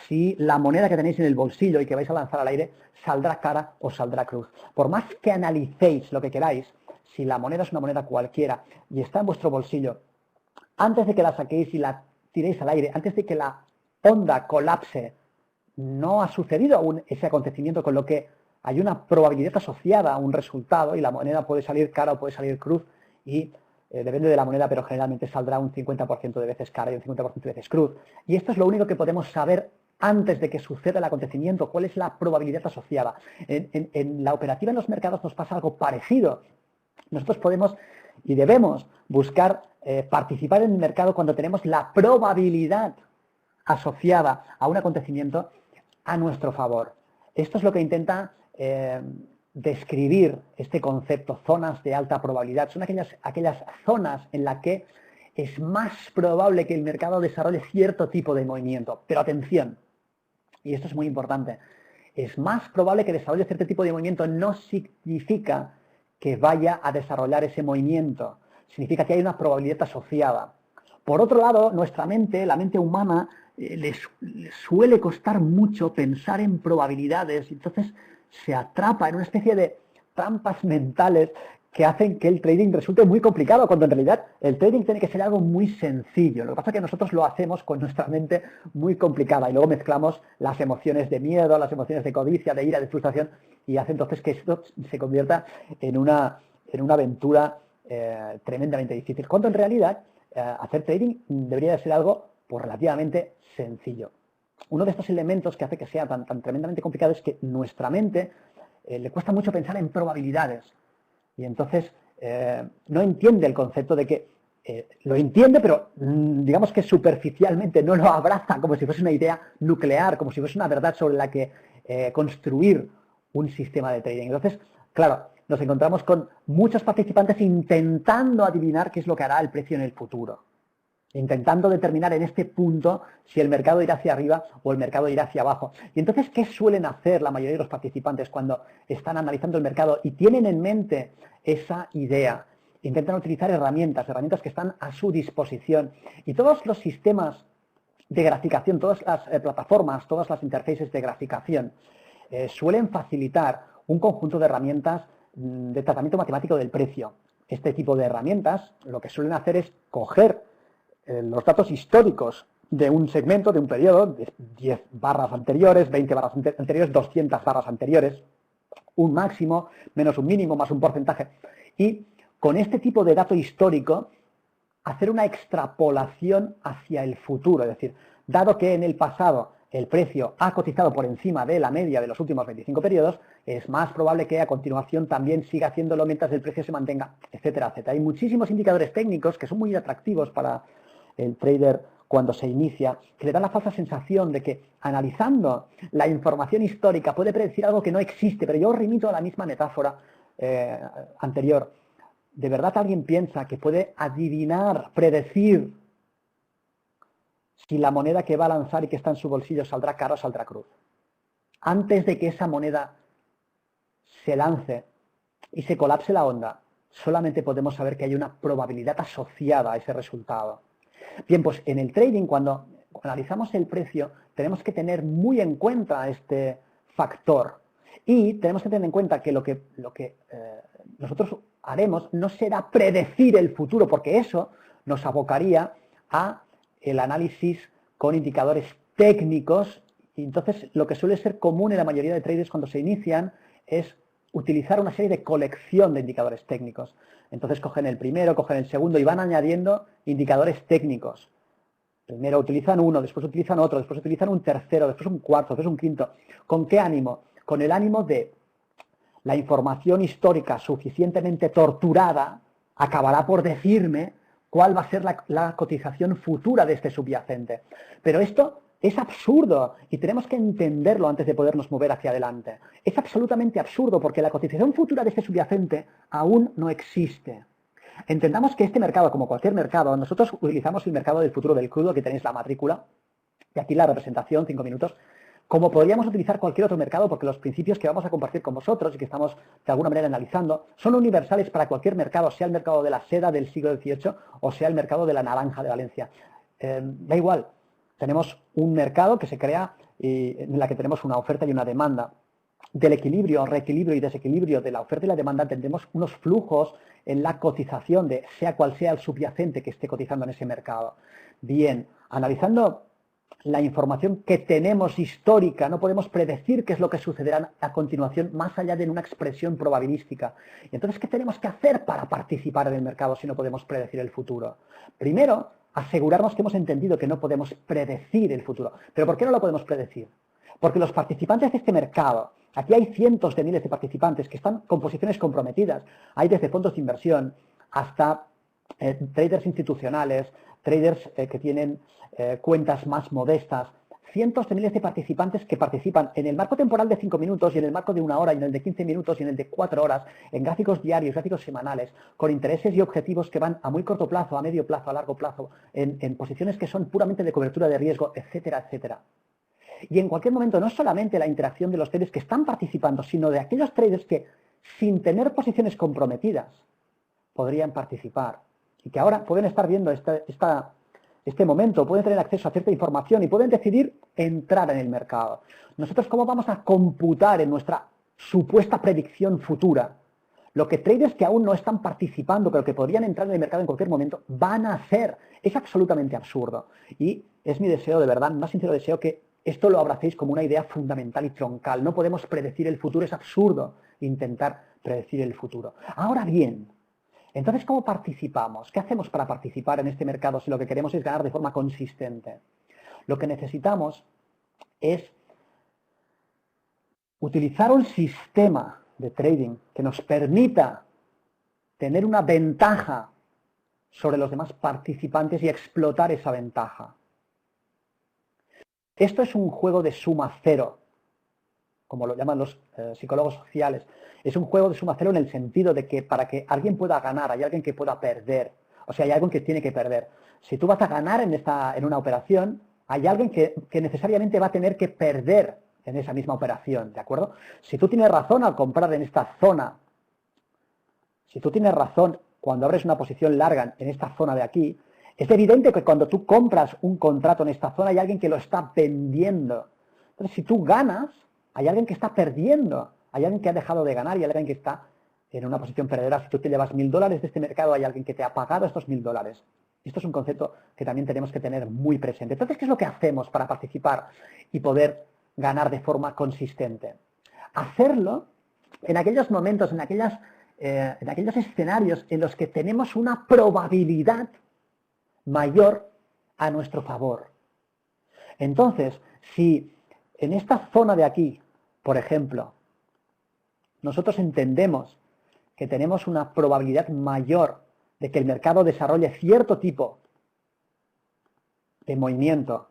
si la moneda que tenéis en el bolsillo y que vais a lanzar al aire saldrá cara o saldrá cruz. Por más que analicéis lo que queráis, si la moneda es una moneda cualquiera y está en vuestro bolsillo, antes de que la saquéis y la tiréis al aire, antes de que la onda colapse, no ha sucedido aún ese acontecimiento, con lo que hay una probabilidad asociada a un resultado y la moneda puede salir cara o puede salir cruz y depende de la moneda, pero generalmente saldrá un 50% de veces cara y un 50% de veces cruz. Y esto es lo único que podemos saber antes de que suceda el acontecimiento, cuál es la probabilidad asociada. En la operativa en los mercados nos pasa algo parecido. Nosotros podemos y debemos buscar participar en el mercado cuando tenemos la probabilidad asociada a un acontecimiento a nuestro favor. Esto es lo que intenta describir este concepto, zonas de alta probabilidad. Son aquellas zonas en las que es más probable que el mercado desarrolle cierto tipo de movimiento. Pero atención, y esto es muy importante, es más probable que desarrolle cierto tipo de movimiento no significa que vaya a desarrollar ese movimiento. Significa que hay una probabilidad asociada. Por otro lado, nuestra mente, la mente humana, les suele costar mucho pensar en probabilidades, entonces se atrapa en una especie de trampas mentales que hacen que el trading resulte muy complicado, cuando en realidad el trading tiene que ser algo muy sencillo. Lo que pasa es que nosotros lo hacemos con nuestra mente muy complicada y luego mezclamos las emociones de miedo, las emociones de codicia, de ira, de frustración, y hace entonces que esto se convierta en una aventura tremendamente difícil, cuando en realidad hacer trading debería de ser algo pues, relativamente sencillo. Uno de estos elementos que hace que sea tan tremendamente complicado es que nuestra mente le cuesta mucho pensar en probabilidades y entonces no entiende el concepto de que lo entiende, pero digamos que superficialmente no lo abraza como si fuese una idea nuclear, como si fuese una verdad sobre la que construir un sistema de trading. Entonces, claro, nos encontramos con muchos participantes intentando adivinar qué es lo que hará el precio en el futuro, intentando determinar en este punto si el mercado irá hacia arriba o el mercado irá hacia abajo. Y entonces, ¿qué suelen hacer la mayoría de los participantes cuando están analizando el mercado y tienen en mente esa idea? Intentan utilizar herramientas que están a su disposición. Y todos los sistemas de graficación, todas las plataformas, todas las interfaces de graficación suelen facilitar un conjunto de herramientas de tratamiento matemático del precio. Este tipo de herramientas lo que suelen hacer es coger los datos históricos de un segmento, de un periodo, de 10 barras anteriores, 20 barras anteriores, 200 barras anteriores, un máximo, menos un mínimo, más un porcentaje. Y con este tipo de dato histórico, hacer una extrapolación hacia el futuro. Es decir, dado que en el pasado el precio ha cotizado por encima de la media de los últimos 25 periodos, es más probable que a continuación también siga haciéndolo mientras el precio se mantenga, etcétera, etcétera. Hay muchísimos indicadores técnicos que son muy atractivos para el trader cuando se inicia, que le dan la falsa sensación de que analizando la información histórica puede predecir algo que no existe, pero yo os remito a la misma metáfora anterior. ¿De verdad alguien piensa que puede adivinar, predecir si la moneda que va a lanzar y que está en su bolsillo saldrá cara o saldrá cruz? Antes de que esa moneda se lance y se colapse la onda, solamente podemos saber que hay una probabilidad asociada a ese resultado. Bien, pues en el trading, cuando analizamos el precio, tenemos que tener muy en cuenta este factor y tenemos que tener en cuenta que lo que nosotros haremos no será predecir el futuro, porque eso nos abocaría a el análisis con indicadores técnicos, y entonces lo que suele ser común en la mayoría de traders cuando se inician es utilizar una serie de colección de indicadores técnicos. Entonces cogen el primero, cogen el segundo y van añadiendo indicadores técnicos. Primero utilizan uno, después utilizan otro, después utilizan un tercero, después un cuarto, después un quinto. ¿Con qué ánimo? Con el ánimo de la información histórica suficientemente torturada acabará por decirme cuál va a ser la cotización futura de este subyacente. Pero esto es absurdo y tenemos que entenderlo antes de podernos mover hacia adelante. Es absolutamente absurdo porque la cotización futura de este subyacente aún no existe. Entendamos que este mercado, como cualquier mercado, nosotros utilizamos el mercado del futuro del crudo, que tenéis la matrícula, y aquí la representación, 5 minutos, como podríamos utilizar cualquier otro mercado, porque los principios que vamos a compartir con vosotros y que estamos de alguna manera analizando son universales para cualquier mercado, sea el mercado de la seda del siglo XVIII o sea el mercado de la naranja de Valencia. Da igual, tenemos un mercado que se crea en la que tenemos una oferta y una demanda, del equilibrio, reequilibrio y desequilibrio de la oferta y la demanda, tendremos unos flujos en la cotización de sea cual sea el subyacente que esté cotizando en ese mercado. Bien, analizando la información que tenemos histórica, no podemos predecir qué es lo que sucederá a continuación más allá de una expresión probabilística. Y entonces, ¿qué tenemos que hacer para participar en el mercado si no podemos predecir el futuro? Primero, asegurarnos que hemos entendido que no podemos predecir el futuro. ¿Pero por qué no lo podemos predecir? Porque los participantes de este mercado, aquí hay cientos de miles de participantes que están con posiciones comprometidas. Hay desde fondos de inversión hasta traders institucionales, traders que tienen cuentas más modestas, cientos de miles de participantes que participan en el marco temporal de 5 minutos y en el marco de 1 hora y en el de 15 minutos y en el de 4 horas, en gráficos diarios, gráficos semanales, con intereses y objetivos que van a muy corto plazo, a medio plazo, a largo plazo, en posiciones que son puramente de cobertura de riesgo, etcétera, etcétera. Y en cualquier momento no es solamente la interacción de los traders que están participando, sino de aquellos traders que, sin tener posiciones comprometidas, podrían participar y que ahora pueden estar viendo este momento, pueden tener acceso a cierta información y pueden decidir entrar en el mercado. Nosotros, ¿cómo vamos a computar en nuestra supuesta predicción futura lo que traders que aún no están participando, pero que podrían entrar en el mercado en cualquier momento, van a hacer? Es absolutamente absurdo. Y es mi deseo, de verdad, más sincero deseo, que esto lo abracéis como una idea fundamental y troncal. No podemos predecir el futuro, es absurdo intentar predecir el futuro. Ahora bien, entonces, ¿cómo participamos? ¿Qué hacemos para participar en este mercado si lo que queremos es ganar de forma consistente? Lo que necesitamos es utilizar un sistema de trading que nos permita tener una ventaja sobre los demás participantes y explotar esa ventaja. Esto es un juego de suma cero, como lo llaman los psicólogos sociales. Es un juego de suma cero en el sentido de que para que alguien pueda ganar hay alguien que pueda perder. O sea, hay alguien que tiene que perder. Si tú vas a ganar en una operación, hay alguien que necesariamente va a tener que perder en esa misma operación, ¿de acuerdo? Si tú tienes razón al comprar en esta zona, si tú tienes razón cuando abres una posición larga en esta zona de aquí, es evidente que cuando tú compras un contrato en esta zona hay alguien que lo está vendiendo. Entonces, si tú ganas, hay alguien que está perdiendo, hay alguien que ha dejado de ganar y hay alguien que está en una posición perdedora. Si tú te llevas $1000 de este mercado, hay alguien que te ha pagado estos $1000. Esto es un concepto que también tenemos que tener muy presente. Entonces, ¿qué es lo que hacemos para participar y poder ganar de forma consistente? Hacerlo en aquellos momentos, en aquellos escenarios en los que tenemos una probabilidad mayor a nuestro favor. Entonces, si en esta zona de aquí, por ejemplo, nosotros entendemos que tenemos una probabilidad mayor de que el mercado desarrolle cierto tipo de movimiento,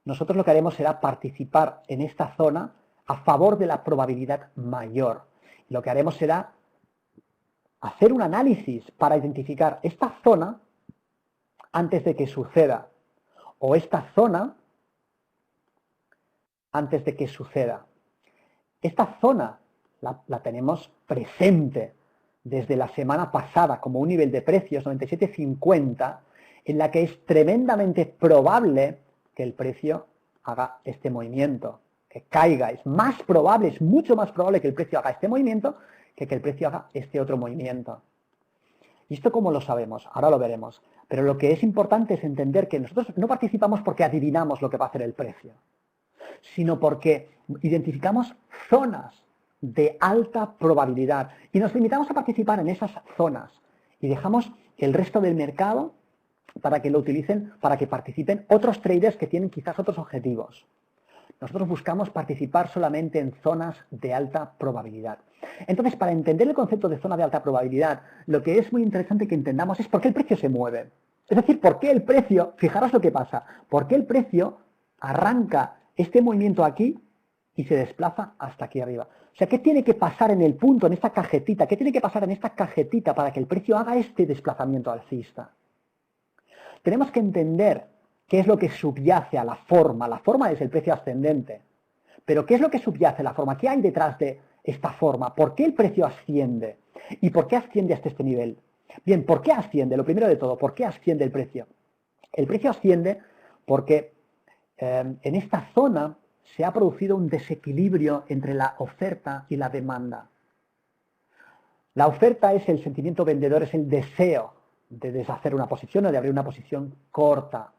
nosotros lo que haremos será participar en esta zona a favor de la probabilidad mayor. Y lo que haremos será hacer un análisis para identificar esta zona antes de que suceda, o esta zona antes de que suceda. Esta zona la tenemos presente desde la semana pasada como un nivel de precios 97.50, en la que es tremendamente probable que el precio haga este movimiento, que caiga. Es más probable, es mucho más probable que el precio haga este movimiento que el precio haga este otro movimiento. ¿Y esto cómo lo sabemos? Ahora lo veremos. Pero lo que es importante es entender que nosotros no participamos porque adivinamos lo que va a hacer el precio, sino porque identificamos zonas de alta probabilidad y nos limitamos a participar en esas zonas y dejamos el resto del mercado para que lo utilicen, para que participen otros traders que tienen quizás otros objetivos. Nosotros buscamos participar solamente en zonas de alta probabilidad. Entonces, para entender el concepto de zona de alta probabilidad, lo que es muy interesante que entendamos es por qué el precio se mueve. Es decir, por qué el precio, fijaros lo que pasa, por qué el precio arranca este movimiento aquí y se desplaza hasta aquí arriba. O sea, ¿qué tiene que pasar en el punto, en esta cajetita? ¿Qué tiene que pasar en esta cajetita para que el precio haga este desplazamiento alcista? Tenemos que entender qué es lo que subyace a la forma. La forma es el precio ascendente. Pero ¿qué es lo que subyace a la forma? ¿Qué hay detrás de esta forma? ¿Por qué el precio asciende? ¿Y por qué asciende hasta este nivel? Bien, ¿por qué asciende? Lo primero de todo, ¿por qué asciende el precio? El precio asciende porque en esta zona se ha producido un desequilibrio entre la oferta y la demanda. La oferta es el sentimiento vendedor, es el deseo de deshacer una posición o de abrir una posición corta.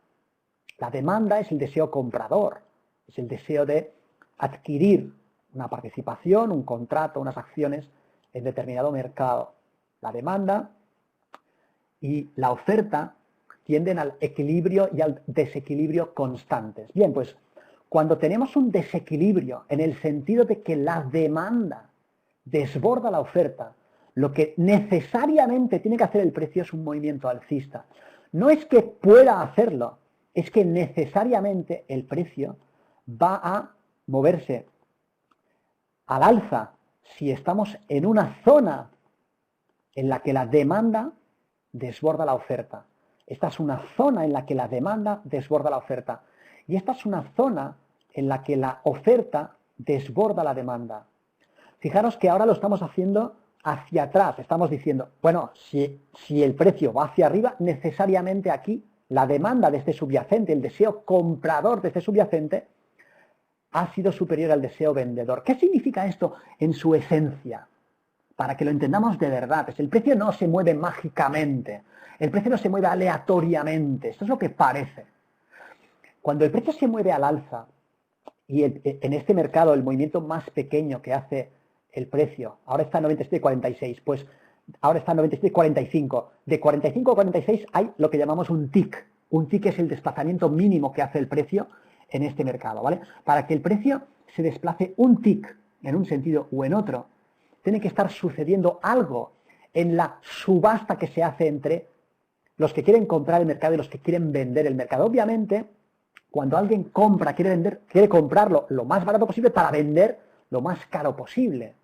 La demanda es el deseo comprador, es el deseo de adquirir una participación, un contrato, unas acciones en determinado mercado. La demanda y la oferta tienden al equilibrio y al desequilibrio constantes. Bien, pues cuando tenemos un desequilibrio en el sentido de que la demanda desborda la oferta, lo que necesariamente tiene que hacer el precio es un movimiento alcista. No es que pueda hacerlo, es que necesariamente el precio va a moverse al alza si estamos en una zona en la que la demanda desborda la oferta. Esta es una zona en la que la demanda desborda la oferta. Y esta es una zona en la que la oferta desborda la demanda. Fijaros que ahora lo estamos haciendo hacia atrás. Estamos diciendo, bueno, si el precio va hacia arriba, necesariamente aquí la demanda de este subyacente, el deseo comprador de este subyacente, ha sido superior al deseo vendedor. ¿Qué significa esto en su esencia? Para que lo entendamos de verdad, el precio no se mueve mágicamente, el precio no se mueve aleatoriamente, esto es lo que parece. Cuando el precio se mueve al alza, y en este mercado el movimiento más pequeño que hace el precio, ahora está en 97,46, pues ahora está en 97,45, de 45 a 46 hay lo que llamamos un tick es el desplazamiento mínimo que hace el precio en este mercado, ¿vale? Para que el precio se desplace un tick en un sentido o en otro, tiene que estar sucediendo algo en la subasta que se hace entre los que quieren comprar el mercado y los que quieren vender el mercado. Obviamente, cuando alguien compra, quiere comprarlo lo más barato posible para vender lo más caro posible.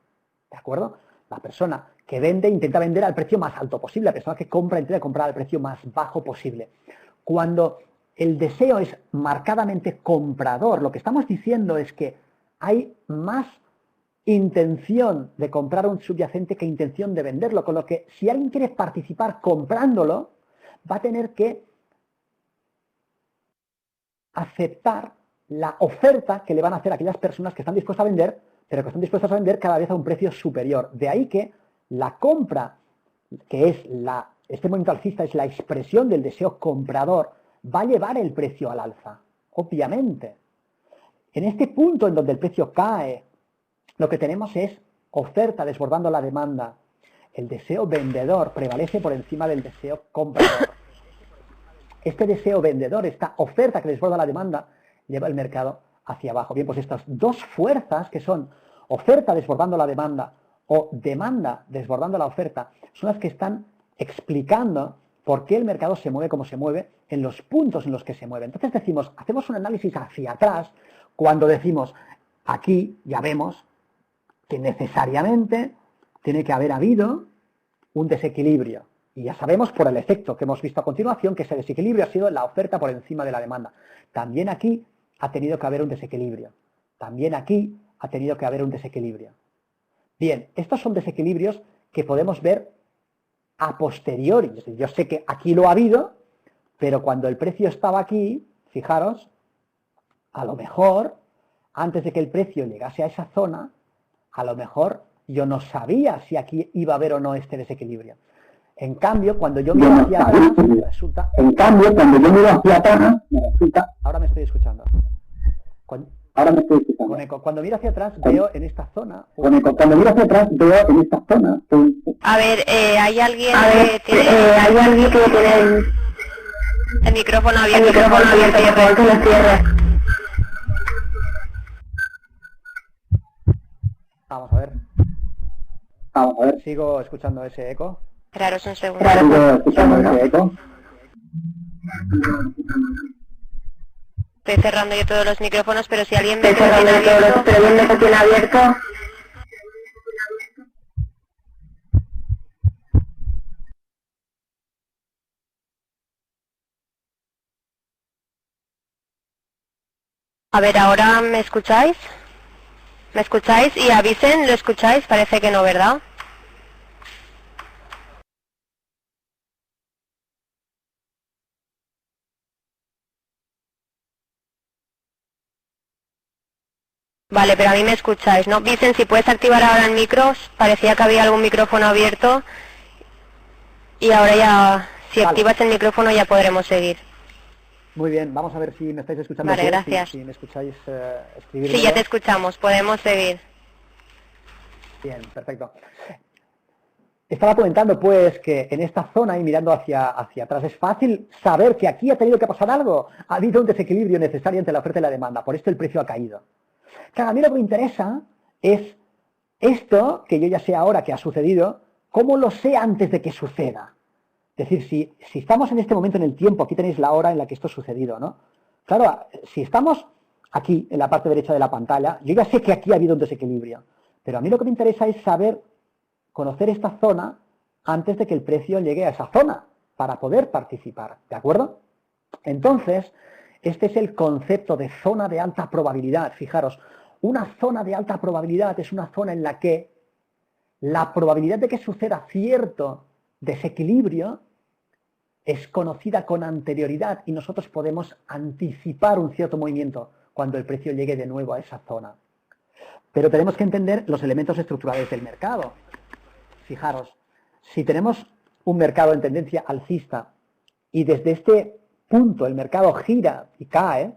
¿De acuerdo? La persona que vende intenta vender al precio más alto posible. La persona que compra intenta comprar al precio más bajo posible. Cuando el deseo es marcadamente comprador, lo que estamos diciendo es que hay más intención de comprar un subyacente que intención de venderlo, con lo que si alguien quiere participar comprándolo, va a tener que aceptar la oferta que le van a hacer aquellas personas que están dispuestas a vender, pero que están dispuestas a vender cada vez a un precio superior. De ahí que la compra, que es este movimiento alcista es la expresión del deseo comprador, va a llevar el precio al alza, obviamente. En este punto en donde el precio cae, lo que tenemos es oferta desbordando la demanda. El deseo vendedor prevalece por encima del deseo comprador. Este deseo vendedor, esta oferta que desborda la demanda, lleva el mercado hacia abajo. Bien, pues estas dos fuerzas que son oferta desbordando la demanda o demanda desbordando la oferta, son las que están explicando por qué el mercado se mueve como se mueve en los puntos en los que se mueve. Entonces decimos, hacemos un análisis hacia atrás cuando decimos, aquí ya vemos que necesariamente tiene que haber habido un desequilibrio. Y ya sabemos por el efecto que hemos visto a continuación que ese desequilibrio ha sido la oferta por encima de la demanda. También aquí ha tenido que haber un desequilibrio. También aquí ha tenido que haber un desequilibrio. Bien, estos son desequilibrios que podemos ver a posteriori. Es decir, yo sé que aquí lo ha habido, pero cuando el precio estaba aquí, fijaros, a lo mejor, antes de que el precio llegase a esa zona, a lo mejor yo no sabía si aquí iba a haber o no este desequilibrio. En cambio, cuando yo miro hacia atrás, resulta... Ahora me estoy escuchando. Con eco. Cuando miro hacia atrás, veo en esta zona... A ver, hay alguien que tiene el micrófono abierto, por favor, que lo cierre. Vamos a ver. Sigo escuchando ese eco. Esperaros un segundo. Estoy cerrando yo todos los micrófonos, pero si alguien ve que lo tiene abierto... A ver, ¿ahora me escucháis? ¿Me escucháis? Y avisen, ¿lo escucháis? Parece que no, ¿verdad? Vale, pero a mí me escucháis, ¿no? Vicen, si puedes activar ahora el micro, parecía que había algún micrófono abierto y ahora ya, si Vale. activas el micrófono ya podremos seguir. Muy bien, vamos a ver si me estáis escuchando. Vale, gracias. Si me escucháis escribir. Sí, ya te escuchamos, podemos seguir. Bien, perfecto. Estaba comentando pues que en esta zona y mirando hacia atrás es fácil saber que aquí ha tenido que pasar algo. Ha habido un desequilibrio necesario entre la oferta y la demanda, por esto el precio ha caído. Claro, a mí lo que me interesa es esto, que yo ya sé ahora que ha sucedido, cómo lo sé antes de que suceda. Es decir, si estamos en este momento en el tiempo, aquí tenéis la hora en la que esto ha sucedido, ¿no? Claro, si estamos aquí, en la parte derecha de la pantalla, yo ya sé que aquí ha habido un desequilibrio. Pero a mí lo que me interesa es saber, conocer esta zona antes de que el precio llegue a esa zona, para poder participar, ¿de acuerdo? Entonces, este es el concepto de zona de alta probabilidad. Fijaros, una zona de alta probabilidad es una zona en la que la probabilidad de que suceda cierto desequilibrio es conocida con anterioridad y nosotros podemos anticipar un cierto movimiento cuando el precio llegue de nuevo a esa zona. Pero tenemos que entender los elementos estructurales del mercado. Fijaros, si tenemos un mercado en tendencia alcista y desde este punto el mercado gira y cae,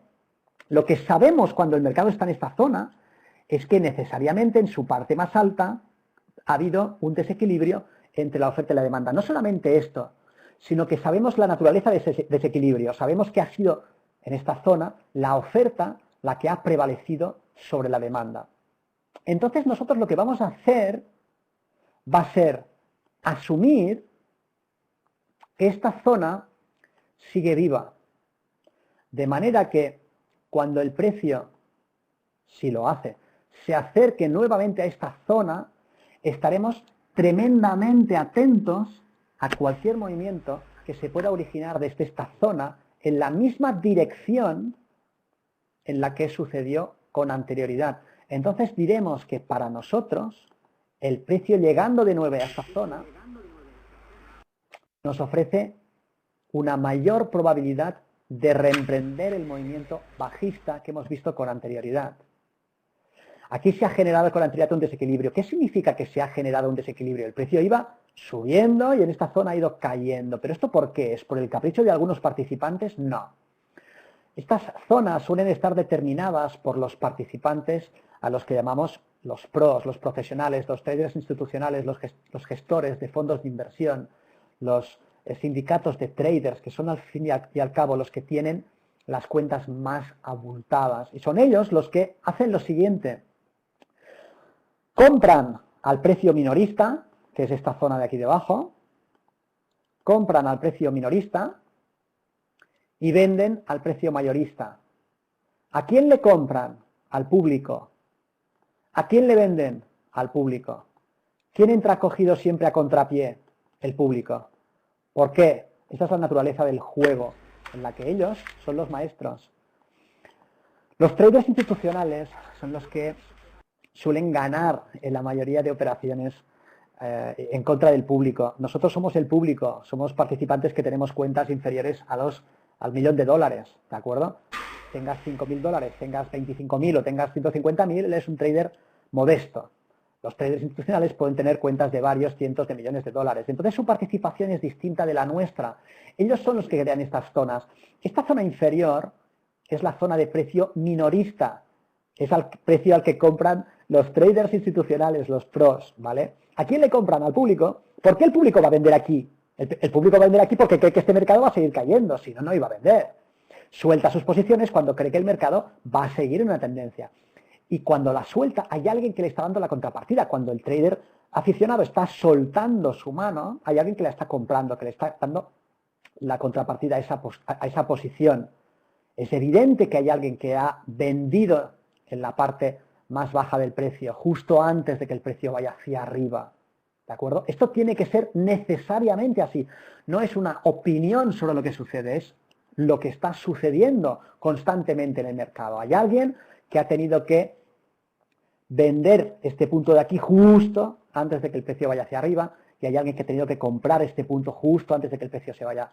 lo que sabemos cuando el mercado está en esta zona es que necesariamente en su parte más alta ha habido un desequilibrio entre la oferta y la demanda. No solamente esto, sino que sabemos la naturaleza de ese desequilibrio. Sabemos que ha sido en esta zona la oferta la que ha prevalecido sobre la demanda. Entonces nosotros lo que vamos a hacer va a ser asumir que esta zona sigue viva. De manera que cuando el precio, si lo hace, se acerque nuevamente a esta zona, estaremos tremendamente atentos a cualquier movimiento que se pueda originar desde esta zona en la misma dirección en la que sucedió con anterioridad. Entonces diremos que para nosotros el precio llegando de nuevo a esta zona nos ofrece una mayor probabilidad de reemprender el movimiento bajista que hemos visto con anterioridad. Aquí se ha generado con anterioridad un desequilibrio. ¿Qué significa que se ha generado un desequilibrio? El precio iba subiendo y en esta zona ha ido cayendo. ¿Pero esto por qué? ¿Es por el capricho de algunos participantes? No. Estas zonas suelen estar determinadas por los participantes a los que llamamos los pros, los profesionales, los traders institucionales, los gestores de fondos de inversión, los sindicatos de traders, que son al fin y al cabo los que tienen las cuentas más abultadas. Y son ellos los que hacen lo siguiente. Compran al precio minorista, que es esta zona de aquí debajo, compran al precio minorista y venden al precio mayorista. ¿A quién le compran? Al público. ¿A quién le venden? Al público. ¿Quién entra cogido siempre a contrapié? El público. ¿Por qué? Esa es la naturaleza del juego, en la que ellos son los maestros. Los traders institucionales son los que suelen ganar en la mayoría de operaciones en contra del público. Nosotros somos el público, somos participantes que tenemos cuentas inferiores al $1.000.000, ¿de acuerdo? Tengas $5.000, tengas 25.000 o tengas 150.000, él es un trader modesto. Los traders institucionales pueden tener cuentas de varios cientos de millones de dólares. Entonces su participación es distinta de la nuestra. Ellos son los que crean estas zonas. Esta zona inferior es la zona de precio minorista. Es el precio al que compran los traders institucionales, los pros, ¿vale? ¿A quién le compran? Al público. ¿Por qué el público va a vender aquí? El público va a vender aquí porque cree que este mercado va a seguir cayendo, si no, no iba a vender. Suelta sus posiciones cuando cree que el mercado va a seguir en una tendencia. Y cuando la suelta, hay alguien que le está dando la contrapartida. Cuando el trader aficionado está soltando su mano, hay alguien que la está comprando, que le está dando la contrapartida a esa posición. Es evidente que hay alguien que ha vendido en la parte más baja del precio, justo antes de que el precio vaya hacia arriba. ¿De acuerdo? Esto tiene que ser necesariamente así. No es una opinión sobre lo que sucede, es lo que está sucediendo constantemente en el mercado. Hay alguien que ha tenido que vender este punto de aquí justo antes de que el precio vaya hacia arriba y hay alguien que ha tenido que comprar este punto justo antes de que el precio se vaya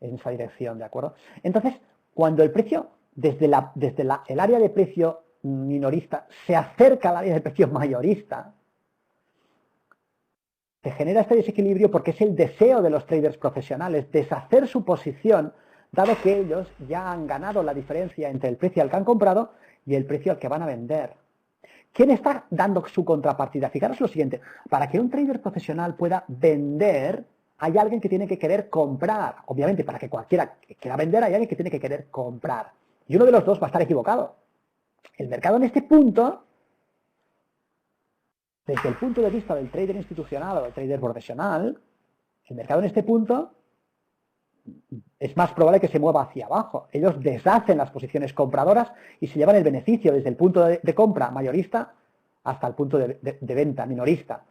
en esa dirección, ¿de acuerdo? Entonces, cuando el precio, desde el área de precio minorista se acerca a la línea de precio mayorista, se genera este desequilibrio porque es el deseo de los traders profesionales deshacer su posición, dado que ellos ya han ganado la diferencia entre el precio al que han comprado y el precio al que van a vender. ¿Quién está dando su contrapartida? Fijaros lo siguiente, para que un trader profesional pueda vender, hay alguien que tiene que querer comprar. Obviamente, para que cualquiera quiera vender, hay alguien que tiene que querer comprar. Y uno de los dos va a estar equivocado. El mercado en este punto, desde el punto de vista del trader institucional o del trader profesional, el mercado en este punto es más probable que se mueva hacia abajo. Ellos deshacen las posiciones compradoras y se llevan el beneficio desde el punto de compra mayorista hasta el punto de venta minorista.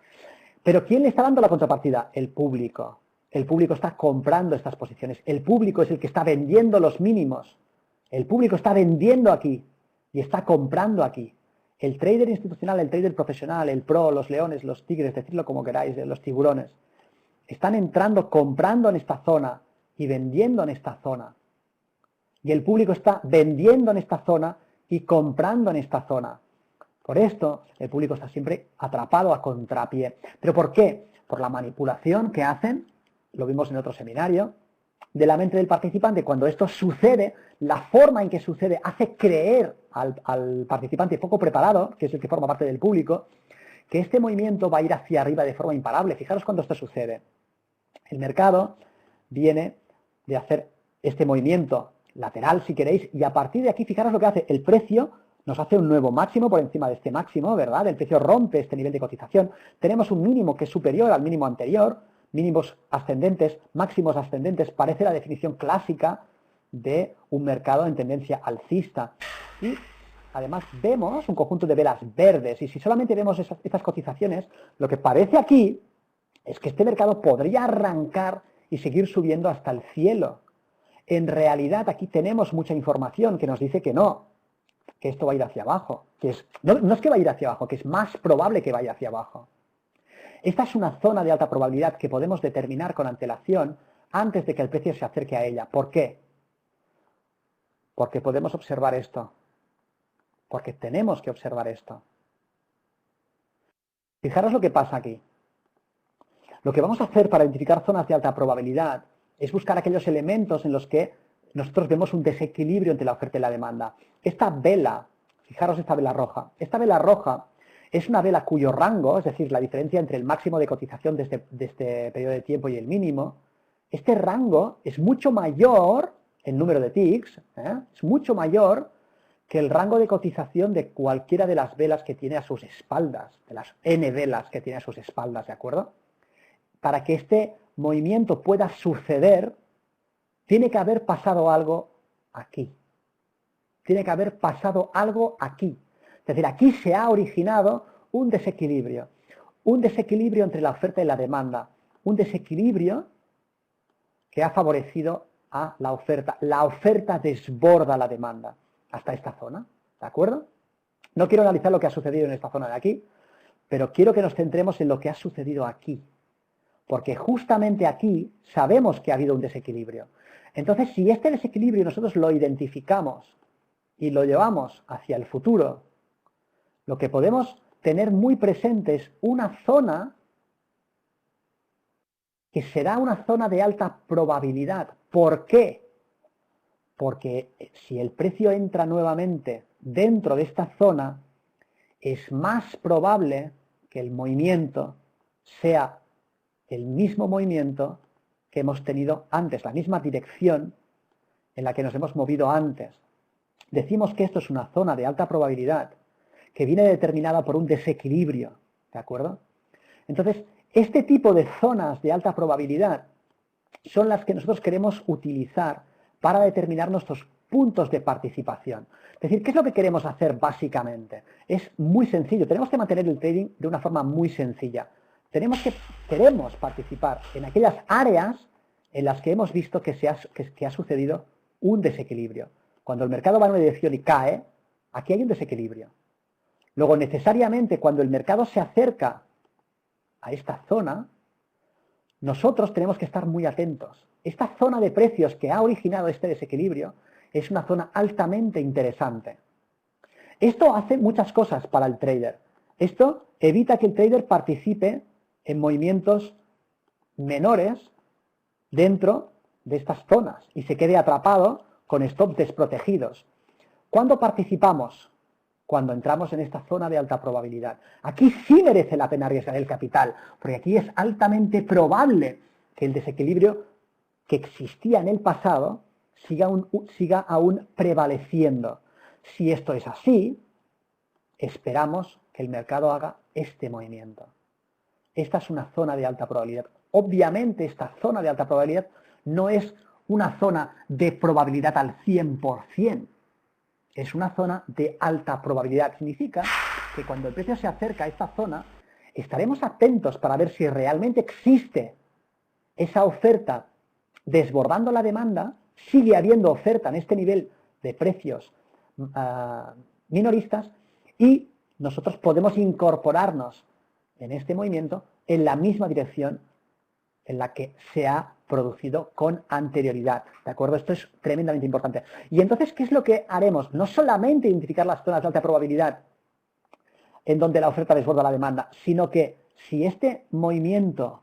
Pero ¿quién le está dando la contrapartida? El público. El público está comprando estas posiciones. El público es el que está vendiendo los mínimos. El público está vendiendo aquí y está comprando aquí. El trader institucional, el trader profesional, el pro, los leones, los tigres, decidlo como queráis, los tiburones, están entrando, comprando en esta zona y vendiendo en esta zona. Y el público está vendiendo en esta zona y comprando en esta zona. Por esto, el público está siempre atrapado a contrapié. ¿Pero por qué? Por la manipulación que hacen, lo vimos en otro seminario, de la mente del participante. Cuando esto sucede, la forma en que sucede hace creer al participante poco preparado, que es el que forma parte del público, que este movimiento va a ir hacia arriba de forma imparable. Fijaros cuando esto sucede. El mercado viene de hacer este movimiento lateral, si queréis, y a partir de aquí, fijaros lo que hace. El precio nos hace un nuevo máximo por encima de este máximo, ¿verdad? El precio rompe este nivel de cotización. Tenemos un mínimo que es superior al mínimo anterior, mínimos ascendentes, máximos ascendentes, parece la definición clásica de un mercado en tendencia alcista. Y además vemos un conjunto de velas verdes, y si solamente vemos estas cotizaciones, lo que parece aquí es que este mercado podría arrancar y seguir subiendo hasta el cielo. En realidad aquí tenemos mucha información que nos dice que no, que esto va a ir hacia abajo, no es que va a ir hacia abajo, que es más probable que vaya hacia abajo. Esta es una zona de alta probabilidad que podemos determinar con antelación antes de que el precio se acerque a ella. ¿Por qué? Porque podemos observar esto. Porque tenemos que observar esto. Fijaros lo que pasa aquí. Lo que vamos a hacer para identificar zonas de alta probabilidad es buscar aquellos elementos en los que nosotros vemos un desequilibrio entre la oferta y la demanda. Esta vela, fijaros esta vela roja. Esta vela roja es una vela cuyo rango, es decir, la diferencia entre el máximo de cotización de este periodo de tiempo y el mínimo, este rango es mucho mayor, el número de ticks, es mucho mayor que el rango de cotización de cualquiera de las velas que tiene a sus espaldas, de las N velas que tiene a sus espaldas, ¿de acuerdo? Para que este movimiento pueda suceder, tiene que haber pasado algo aquí. Tiene que haber pasado algo aquí. Es decir, aquí se ha originado un desequilibrio entre la oferta y la demanda, un desequilibrio que ha favorecido a la oferta. La oferta desborda la demanda hasta esta zona, ¿de acuerdo? No quiero analizar lo que ha sucedido en esta zona de aquí, pero quiero que nos centremos en lo que ha sucedido aquí, porque justamente aquí sabemos que ha habido un desequilibrio. Entonces, si este desequilibrio nosotros lo identificamos y lo llevamos hacia el futuro, lo que podemos tener muy presente es una zona que será una zona de alta probabilidad. ¿Por qué? Porque si el precio entra nuevamente dentro de esta zona, es más probable que el movimiento sea el mismo movimiento que hemos tenido antes, la misma dirección en la que nos hemos movido antes. Decimos que esto es una zona de alta probabilidad que viene determinada por un desequilibrio, ¿de acuerdo? Entonces, este tipo de zonas de alta probabilidad son las que nosotros queremos utilizar para determinar nuestros puntos de participación. Es decir, ¿qué es lo que queremos hacer básicamente? Es muy sencillo, tenemos que mantener el trading de una forma muy sencilla. Queremos participar en aquellas áreas en las que hemos visto que ha sucedido un desequilibrio. Cuando el mercado va en una dirección y cae, aquí hay un desequilibrio. Luego, necesariamente, cuando el mercado se acerca a esta zona, nosotros tenemos que estar muy atentos. Esta zona de precios que ha originado este desequilibrio es una zona altamente interesante. Esto hace muchas cosas para el trader. Esto evita que el trader participe en movimientos menores dentro de estas zonas y se quede atrapado con stops desprotegidos. ¿Cuándo participamos? Cuando entramos en esta zona de alta probabilidad. Aquí sí merece la pena arriesgar el capital, porque aquí es altamente probable que el desequilibrio que existía en el pasado siga aún prevaleciendo. Si esto es así, esperamos que el mercado haga este movimiento. Esta es una zona de alta probabilidad. Obviamente esta zona de alta probabilidad no es una zona de probabilidad al 100%. Es una zona de alta probabilidad. Significa que cuando el precio se acerca a esta zona, estaremos atentos para ver si realmente existe esa oferta desbordando la demanda, sigue habiendo oferta en este nivel de precios minoristas y nosotros podemos incorporarnos en este movimiento en la misma dirección en la que se ha producido con anterioridad, ¿de acuerdo? Esto es tremendamente importante. Y entonces, ¿qué es lo que haremos? No solamente identificar las zonas de alta probabilidad en donde la oferta desborda la demanda, sino que si este movimiento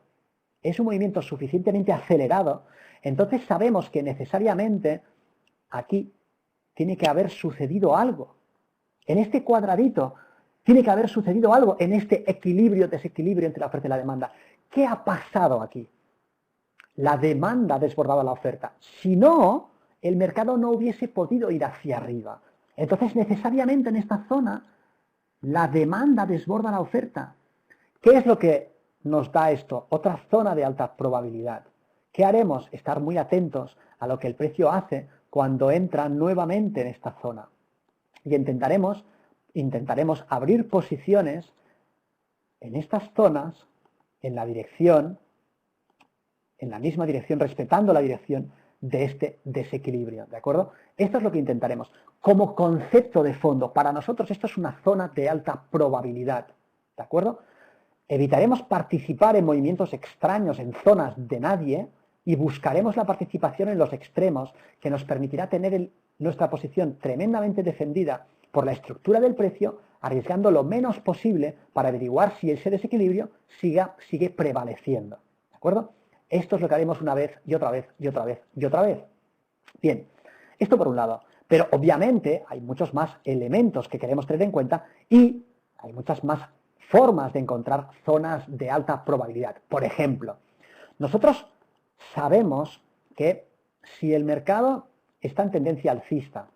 es un movimiento suficientemente acelerado, entonces sabemos que necesariamente aquí tiene que haber sucedido algo. En este cuadradito tiene que haber sucedido algo en este equilibrio-desequilibrio entre la oferta y la demanda. ¿Qué ha pasado aquí? La demanda ha desbordado la oferta. Si no, el mercado no hubiese podido ir hacia arriba. Entonces, necesariamente en esta zona, la demanda desborda la oferta. ¿Qué es lo que nos da esto? Otra zona de alta probabilidad. ¿Qué haremos? Estar muy atentos a lo que el precio hace cuando entra nuevamente en esta zona. Y intentaremos abrir posiciones en estas zonas, en la misma dirección, respetando la dirección de este desequilibrio, ¿de acuerdo? Esto es lo que intentaremos. Como concepto de fondo, para nosotros esto es una zona de alta probabilidad, ¿de acuerdo? Evitaremos participar en movimientos extraños, en zonas de nadie, y buscaremos la participación en los extremos, que nos permitirá tener nuestra posición tremendamente defendida por la estructura del precio, arriesgando lo menos posible para averiguar si ese desequilibrio sigue prevaleciendo, ¿de acuerdo? Esto es lo que haremos una vez y otra vez y otra vez y otra vez. Bien, esto por un lado. Pero obviamente hay muchos más elementos que queremos tener en cuenta y hay muchas más formas de encontrar zonas de alta probabilidad. Por ejemplo, nosotros sabemos que si el mercado está en tendencia alcista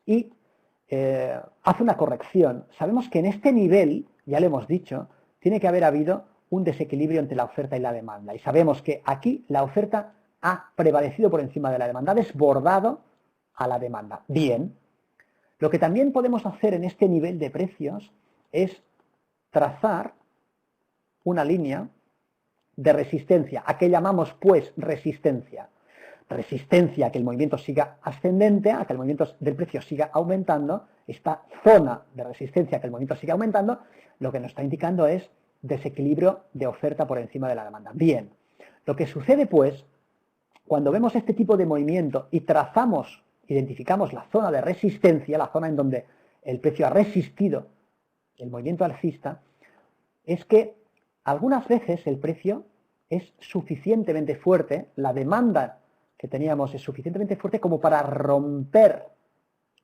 y hace una corrección, sabemos que en este nivel, ya lo hemos dicho, tiene que haber habido un desequilibrio entre la oferta y la demanda. Y sabemos que aquí la oferta ha prevalecido por encima de la demanda, ha desbordado a la demanda. Bien, lo que también podemos hacer en este nivel de precios es trazar una línea de resistencia, a que llamamos pues resistencia. Resistencia a que el movimiento siga ascendente, a que el movimiento del precio siga aumentando. Esta zona de resistencia a que el movimiento siga aumentando, lo que nos está indicando es desequilibrio de oferta por encima de la demanda. Bien, lo que sucede pues, cuando vemos este tipo de movimiento y identificamos la zona de resistencia, la zona en donde el precio ha resistido el movimiento alcista, es que algunas veces el precio es suficientemente fuerte, la demanda que teníamos es suficientemente fuerte como para romper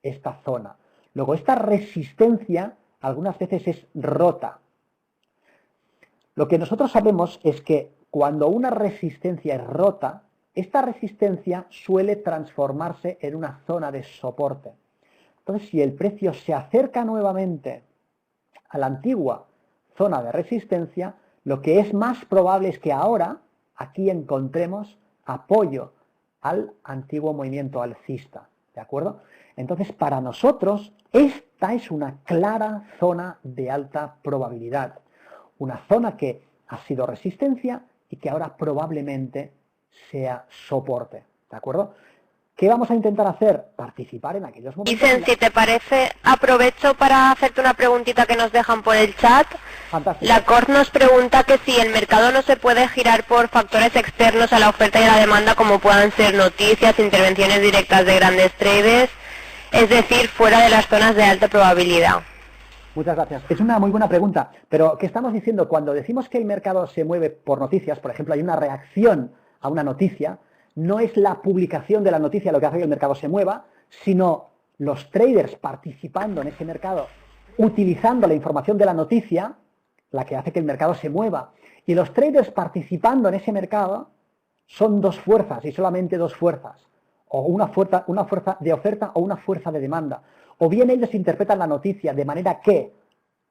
esta zona. Luego, esta resistencia algunas veces es rota. Lo que nosotros sabemos es que cuando una resistencia es rota, esta resistencia suele transformarse en una zona de soporte. Entonces, si el precio se acerca nuevamente a la antigua zona de resistencia, lo que es más probable es que ahora aquí encontremos apoyo al antiguo movimiento alcista, ¿de acuerdo? Entonces, para nosotros, esta es una clara zona de alta probabilidad. Una zona que ha sido resistencia y que ahora probablemente sea soporte, ¿de acuerdo? ¿Qué vamos a intentar hacer? Participar en aquellos momentos. Dicen, si te parece, aprovecho para hacerte una preguntita que nos dejan por el chat. Fantástico. La Cor nos pregunta que si el mercado no se puede girar por factores externos a la oferta y a la demanda, como puedan ser noticias, intervenciones directas de grandes traders, es decir, fuera de las zonas de alta probabilidad. Muchas gracias. Es una muy buena pregunta, pero ¿qué estamos diciendo? Cuando decimos que el mercado se mueve por noticias, por ejemplo, hay una reacción a una noticia, no es la publicación de la noticia lo que hace que el mercado se mueva, sino los traders participando en ese mercado, utilizando la información de la noticia, la que hace que el mercado se mueva. Y los traders participando en ese mercado son dos fuerzas y solamente dos fuerzas. O una fuerza de oferta o una fuerza de demanda. O bien ellos interpretan la noticia de manera que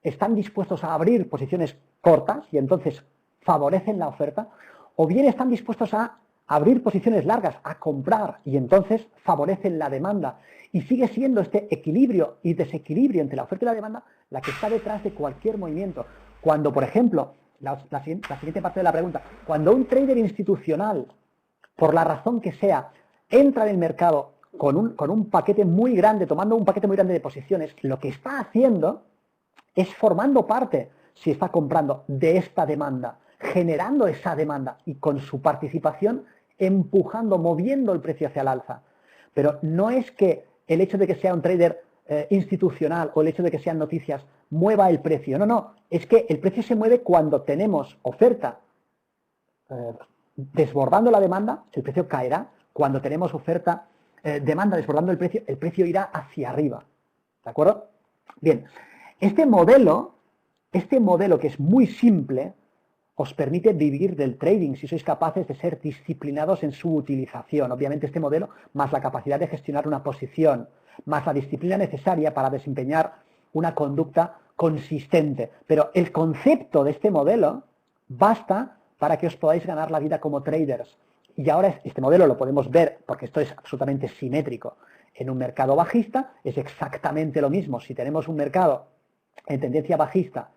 están dispuestos a abrir posiciones cortas y entonces favorecen la oferta, o bien están dispuestos a abrir posiciones largas, a comprar y entonces favorecen la demanda. Y sigue siendo este equilibrio y desequilibrio entre la oferta y la demanda la que está detrás de cualquier movimiento. Cuando, por ejemplo, la siguiente parte de la pregunta, cuando un trader institucional, por la razón que sea, entra en el mercado con un paquete muy grande, tomando un paquete muy grande de posiciones, lo que está haciendo es formando parte, si está comprando, de esta demanda, generando esa demanda y con su participación empujando, moviendo el precio hacia el alza. Pero no es que el hecho de que sea un trader institucional o el hecho de que sean noticias mueva el precio. No, no, es que el precio se mueve cuando tenemos oferta desbordando la demanda, el precio caerá. Cuando tenemos oferta, demanda desbordando el precio irá hacia arriba. ¿De acuerdo? Bien, este modelo que es muy simple, os permite vivir del trading si sois capaces de ser disciplinados en su utilización. Obviamente este modelo, más la capacidad de gestionar una posición, más la disciplina necesaria para desempeñar una conducta consistente. Pero el concepto de este modelo basta para que os podáis ganar la vida como traders. Y ahora este modelo lo podemos ver, porque esto es absolutamente simétrico. En un mercado bajista es exactamente lo mismo. Si tenemos un mercado en tendencia bajista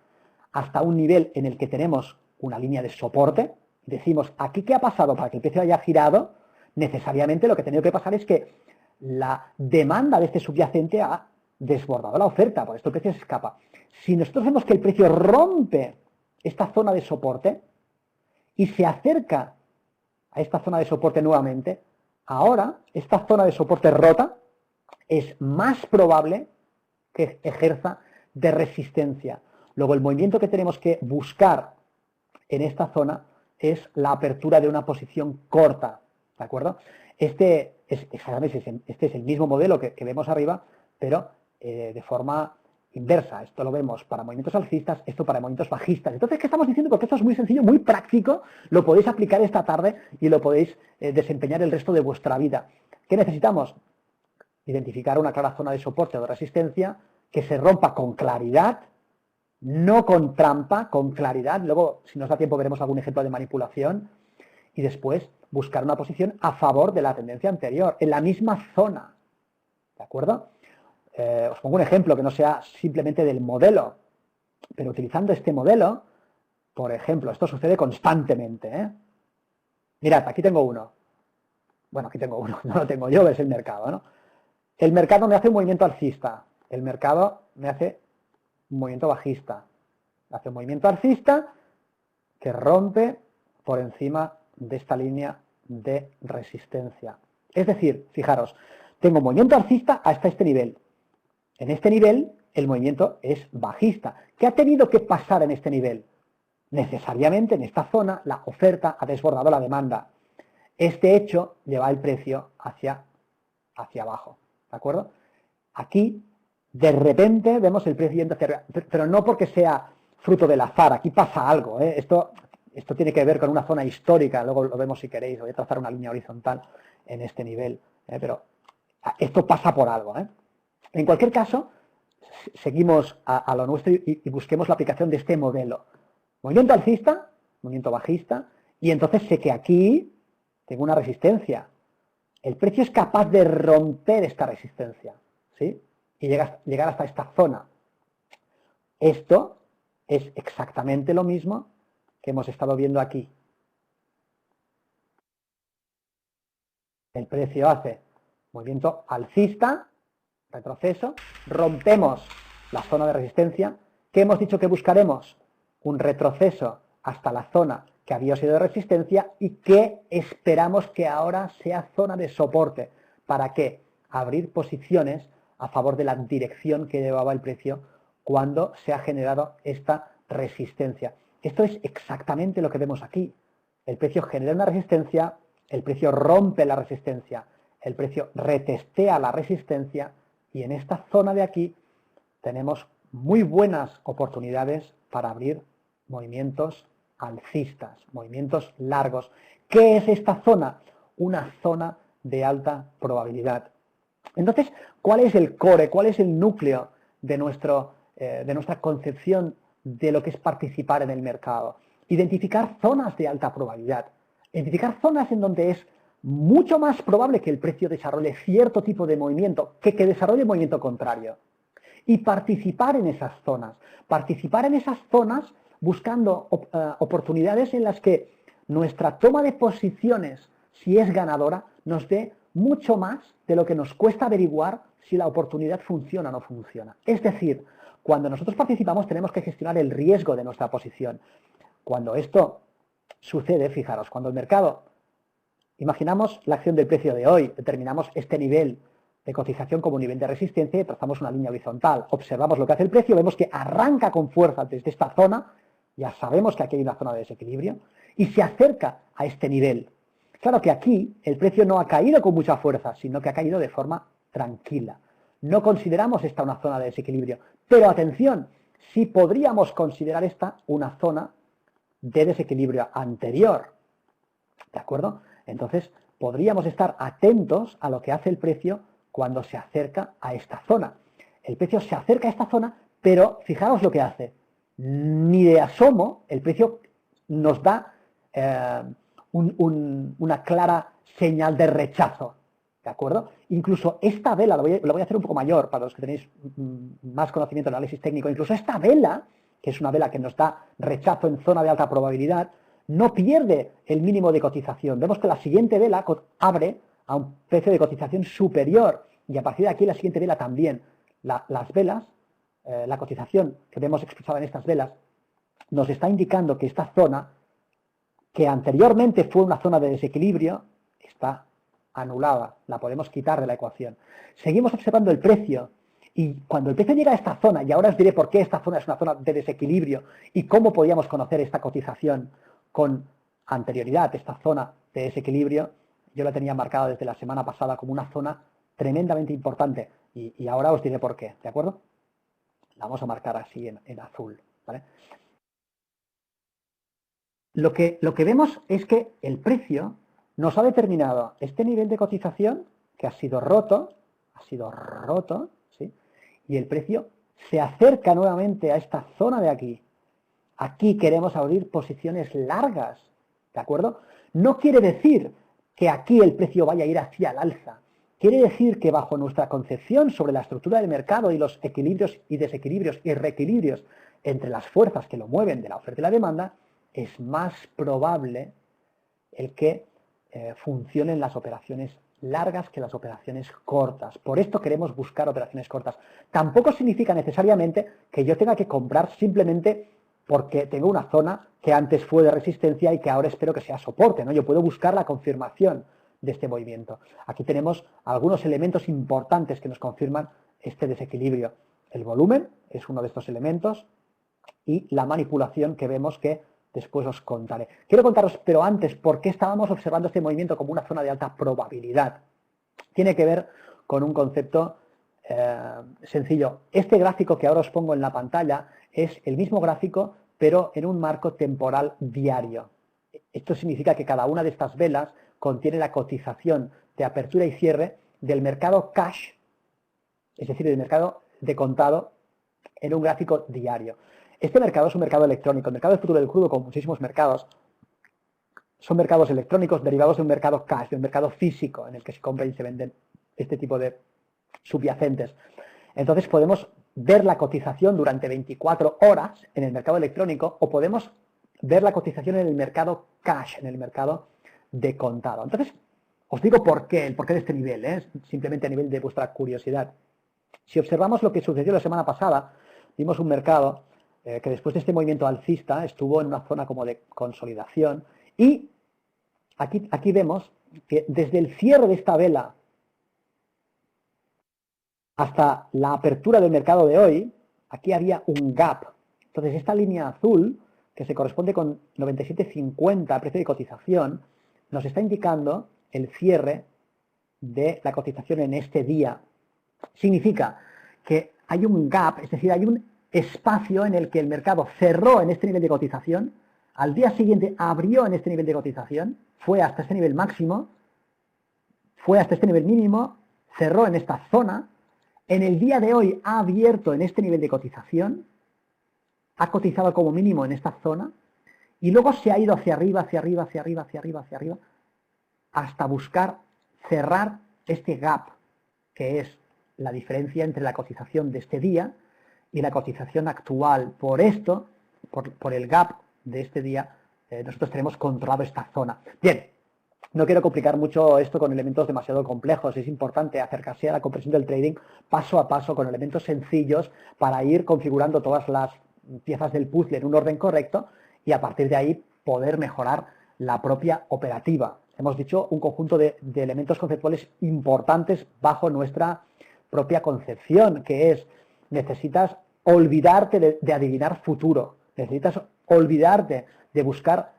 hasta un nivel en el que tenemos una línea de soporte, decimos, ¿aquí qué ha pasado para que el precio haya girado? Necesariamente lo que ha tenido que pasar es que la demanda de este subyacente ha desbordado la oferta, por esto el precio se escapa. Si nosotros vemos que el precio rompe esta zona de soporte y se acerca a esta zona de soporte nuevamente, ahora esta zona de soporte rota es más probable que ejerza de resistencia. Luego el movimiento que tenemos que buscar en esta zona es la apertura de una posición corta, ¿de acuerdo? Este es el mismo modelo que vemos arriba, pero de forma inversa. Esto lo vemos para movimientos alcistas, esto para movimientos bajistas. Entonces, ¿qué estamos diciendo? Porque esto es muy sencillo, muy práctico, lo podéis aplicar esta tarde y lo podéis desempeñar el resto de vuestra vida. ¿Qué necesitamos? Identificar una clara zona de soporte o de resistencia que se rompa con claridad, no con trampa, con claridad. Luego, si nos da tiempo, veremos algún ejemplo de manipulación. Y después, buscar una posición a favor de la tendencia anterior, en la misma zona. ¿De acuerdo? Os pongo un ejemplo que no sea simplemente del modelo, pero utilizando este modelo, por ejemplo, esto sucede constantemente. Mirad, aquí tengo uno. Bueno, aquí tengo uno, no lo tengo yo, es el mercado, ¿no? El mercado me hace un movimiento alcista, el mercado me hace un movimiento bajista, hace un movimiento alcista que rompe por encima de esta línea de resistencia. Es decir, fijaros, tengo un movimiento alcista hasta este nivel. En este nivel el movimiento es bajista. ¿Qué ha tenido que pasar en este nivel? Necesariamente en esta zona la oferta ha desbordado la demanda. Este hecho lleva el precio hacia abajo. ¿De acuerdo? Aquí, de repente, vemos el precio yendo hacia arriba, pero no porque sea fruto del azar. Aquí pasa algo. Esto tiene que ver con una zona histórica. Luego lo vemos si queréis. Voy a trazar una línea horizontal en este nivel. Pero esto pasa por algo. En cualquier caso, seguimos a lo nuestro y busquemos la aplicación de este modelo. Movimiento alcista, movimiento bajista, y entonces sé que aquí tengo una resistencia. El precio es capaz de romper esta resistencia, ¿sí? Y llegar hasta esta zona. Esto es exactamente lo mismo que hemos estado viendo aquí. El precio hace movimiento alcista, retroceso, rompemos la zona de resistencia. ¿Qué hemos dicho que buscaremos? Un retroceso hasta la zona que había sido de resistencia y que esperamos que ahora sea zona de soporte. ¿Para qué? Abrir posiciones a favor de la dirección que llevaba el precio cuando se ha generado esta resistencia. Esto es exactamente lo que vemos aquí. El precio genera una resistencia, el precio rompe la resistencia, el precio retestea la resistencia y en esta zona de aquí tenemos muy buenas oportunidades para abrir movimientos alcistas, movimientos largos. ¿Qué es esta zona? Una zona de alta probabilidad. Entonces, ¿cuál es el core, cuál es el núcleo de nuestra concepción de lo que es participar en el mercado? Identificar zonas de alta probabilidad. Identificar zonas en donde es mucho más probable que el precio desarrolle cierto tipo de movimiento que desarrolle movimiento contrario. Y participar en esas zonas. Participar en esas zonas buscando oportunidades en las que nuestra toma de posiciones, si es ganadora, nos dé mucho más de lo que nos cuesta averiguar si la oportunidad funciona o no funciona. Es decir, cuando nosotros participamos tenemos que gestionar el riesgo de nuestra posición. Cuando esto sucede, fijaros, cuando el mercado, imaginamos la acción del precio de hoy, determinamos este nivel de cotización como nivel de resistencia y trazamos una línea horizontal. Observamos lo que hace el precio, vemos que arranca con fuerza desde esta zona, ya sabemos que aquí hay una zona de desequilibrio, y se acerca a este nivel. Claro que aquí el precio no ha caído con mucha fuerza, sino que ha caído de forma tranquila. No consideramos esta una zona de desequilibrio, pero atención, sí podríamos considerar esta una zona de desequilibrio anterior. ¿De acuerdo? Entonces, podríamos estar atentos a lo que hace el precio cuando se acerca a esta zona. El precio se acerca a esta zona, pero fijaos lo que hace. Ni de asomo el precio nos da una clara señal de rechazo. ¿De acuerdo? Incluso esta vela, lo voy a hacer un poco mayor para los que tenéis más conocimiento de análisis técnico, incluso esta vela, que es una vela que nos da rechazo en zona de alta probabilidad, no pierde el mínimo de cotización. Vemos que la siguiente vela abre a un precio de cotización superior y a partir de aquí la siguiente vela también. Las velas, la cotización que vemos expresada en estas velas, nos está indicando que esta zona, que anteriormente fue una zona de desequilibrio, está anulada, la podemos quitar de la ecuación. Seguimos observando el precio y cuando el precio llega a esta zona, y ahora os diré por qué esta zona es una zona de desequilibrio y cómo podíamos conocer esta cotización con anterioridad, esta zona de desequilibrio, yo la tenía marcada desde la semana pasada como una zona tremendamente importante y ahora os diré por qué, ¿de acuerdo? La vamos a marcar así en azul, ¿vale? Lo que vemos es que el precio nos ha determinado este nivel de cotización que ha sido roto, ¿sí? Y el precio se acerca nuevamente a esta zona de aquí. Aquí queremos abrir posiciones largas, ¿de acuerdo? No quiere decir que aquí el precio vaya a ir hacia el alza. Quiere decir que bajo nuestra concepción sobre la estructura del mercado y los equilibrios y desequilibrios y reequilibrios entre las fuerzas que lo mueven de la oferta y la demanda, es más probable el que funcionen las operaciones largas que las operaciones cortas. Por esto queremos buscar operaciones cortas. Tampoco significa necesariamente que yo tenga que comprar simplemente porque tengo una zona que antes fue de resistencia y que ahora espero que sea soporte, ¿no? Yo puedo buscar la confirmación de este movimiento. Aquí tenemos algunos elementos importantes que nos confirman este desequilibrio. El volumen es uno de estos elementos y la manipulación que vemos que después os contaré. Quiero contaros, pero antes, por qué estábamos observando este movimiento como una zona de alta probabilidad. Tiene que ver con un concepto sencillo. Este gráfico que ahora os pongo en la pantalla es el mismo gráfico, pero en un marco temporal diario. Esto significa que cada una de estas velas contiene la cotización de apertura y cierre del mercado cash, es decir, del mercado de contado, en un gráfico diario. Este mercado es un mercado electrónico. El mercado del futuro del crudo, como muchísimos mercados, son mercados electrónicos derivados de un mercado cash, de un mercado físico, en el que se compran y se venden este tipo de subyacentes. Entonces podemos ver la cotización durante 24 horas en el mercado electrónico o podemos ver la cotización en el mercado cash, en el mercado de contado. Entonces, os digo por qué, el porqué de este nivel, simplemente a nivel de vuestra curiosidad. Si observamos lo que sucedió la semana pasada, vimos un mercado que después de este movimiento alcista estuvo en una zona como de consolidación y aquí vemos que desde el cierre de esta vela hasta la apertura del mercado de hoy, aquí había un gap. Entonces, esta línea azul, que se corresponde con 97.50 precio de cotización, nos está indicando el cierre de la cotización en este día. Significa que hay un gap, es decir, hay un espacio en el que el mercado cerró en este nivel de cotización, al día siguiente abrió en este nivel de cotización, fue hasta este nivel máximo, fue hasta este nivel mínimo, cerró en esta zona, en el día de hoy ha abierto en este nivel de cotización, ha cotizado como mínimo en esta zona, y luego se ha ido hacia arriba, hacia arriba, hacia arriba, hacia arriba, hacia arriba, hasta buscar cerrar este gap, que es la diferencia entre la cotización de este día y la cotización actual. Por esto, por el gap de este día, nosotros tenemos controlado esta zona. Bien, no quiero complicar mucho esto con elementos demasiado complejos. Es importante acercarse a la comprensión del trading paso a paso con elementos sencillos para ir configurando todas las piezas del puzzle en un orden correcto y a partir de ahí poder mejorar la propia operativa. Hemos dicho un conjunto de elementos conceptuales importantes bajo nuestra propia concepción, que es, necesitas olvidarte de adivinar futuro, necesitas olvidarte de buscar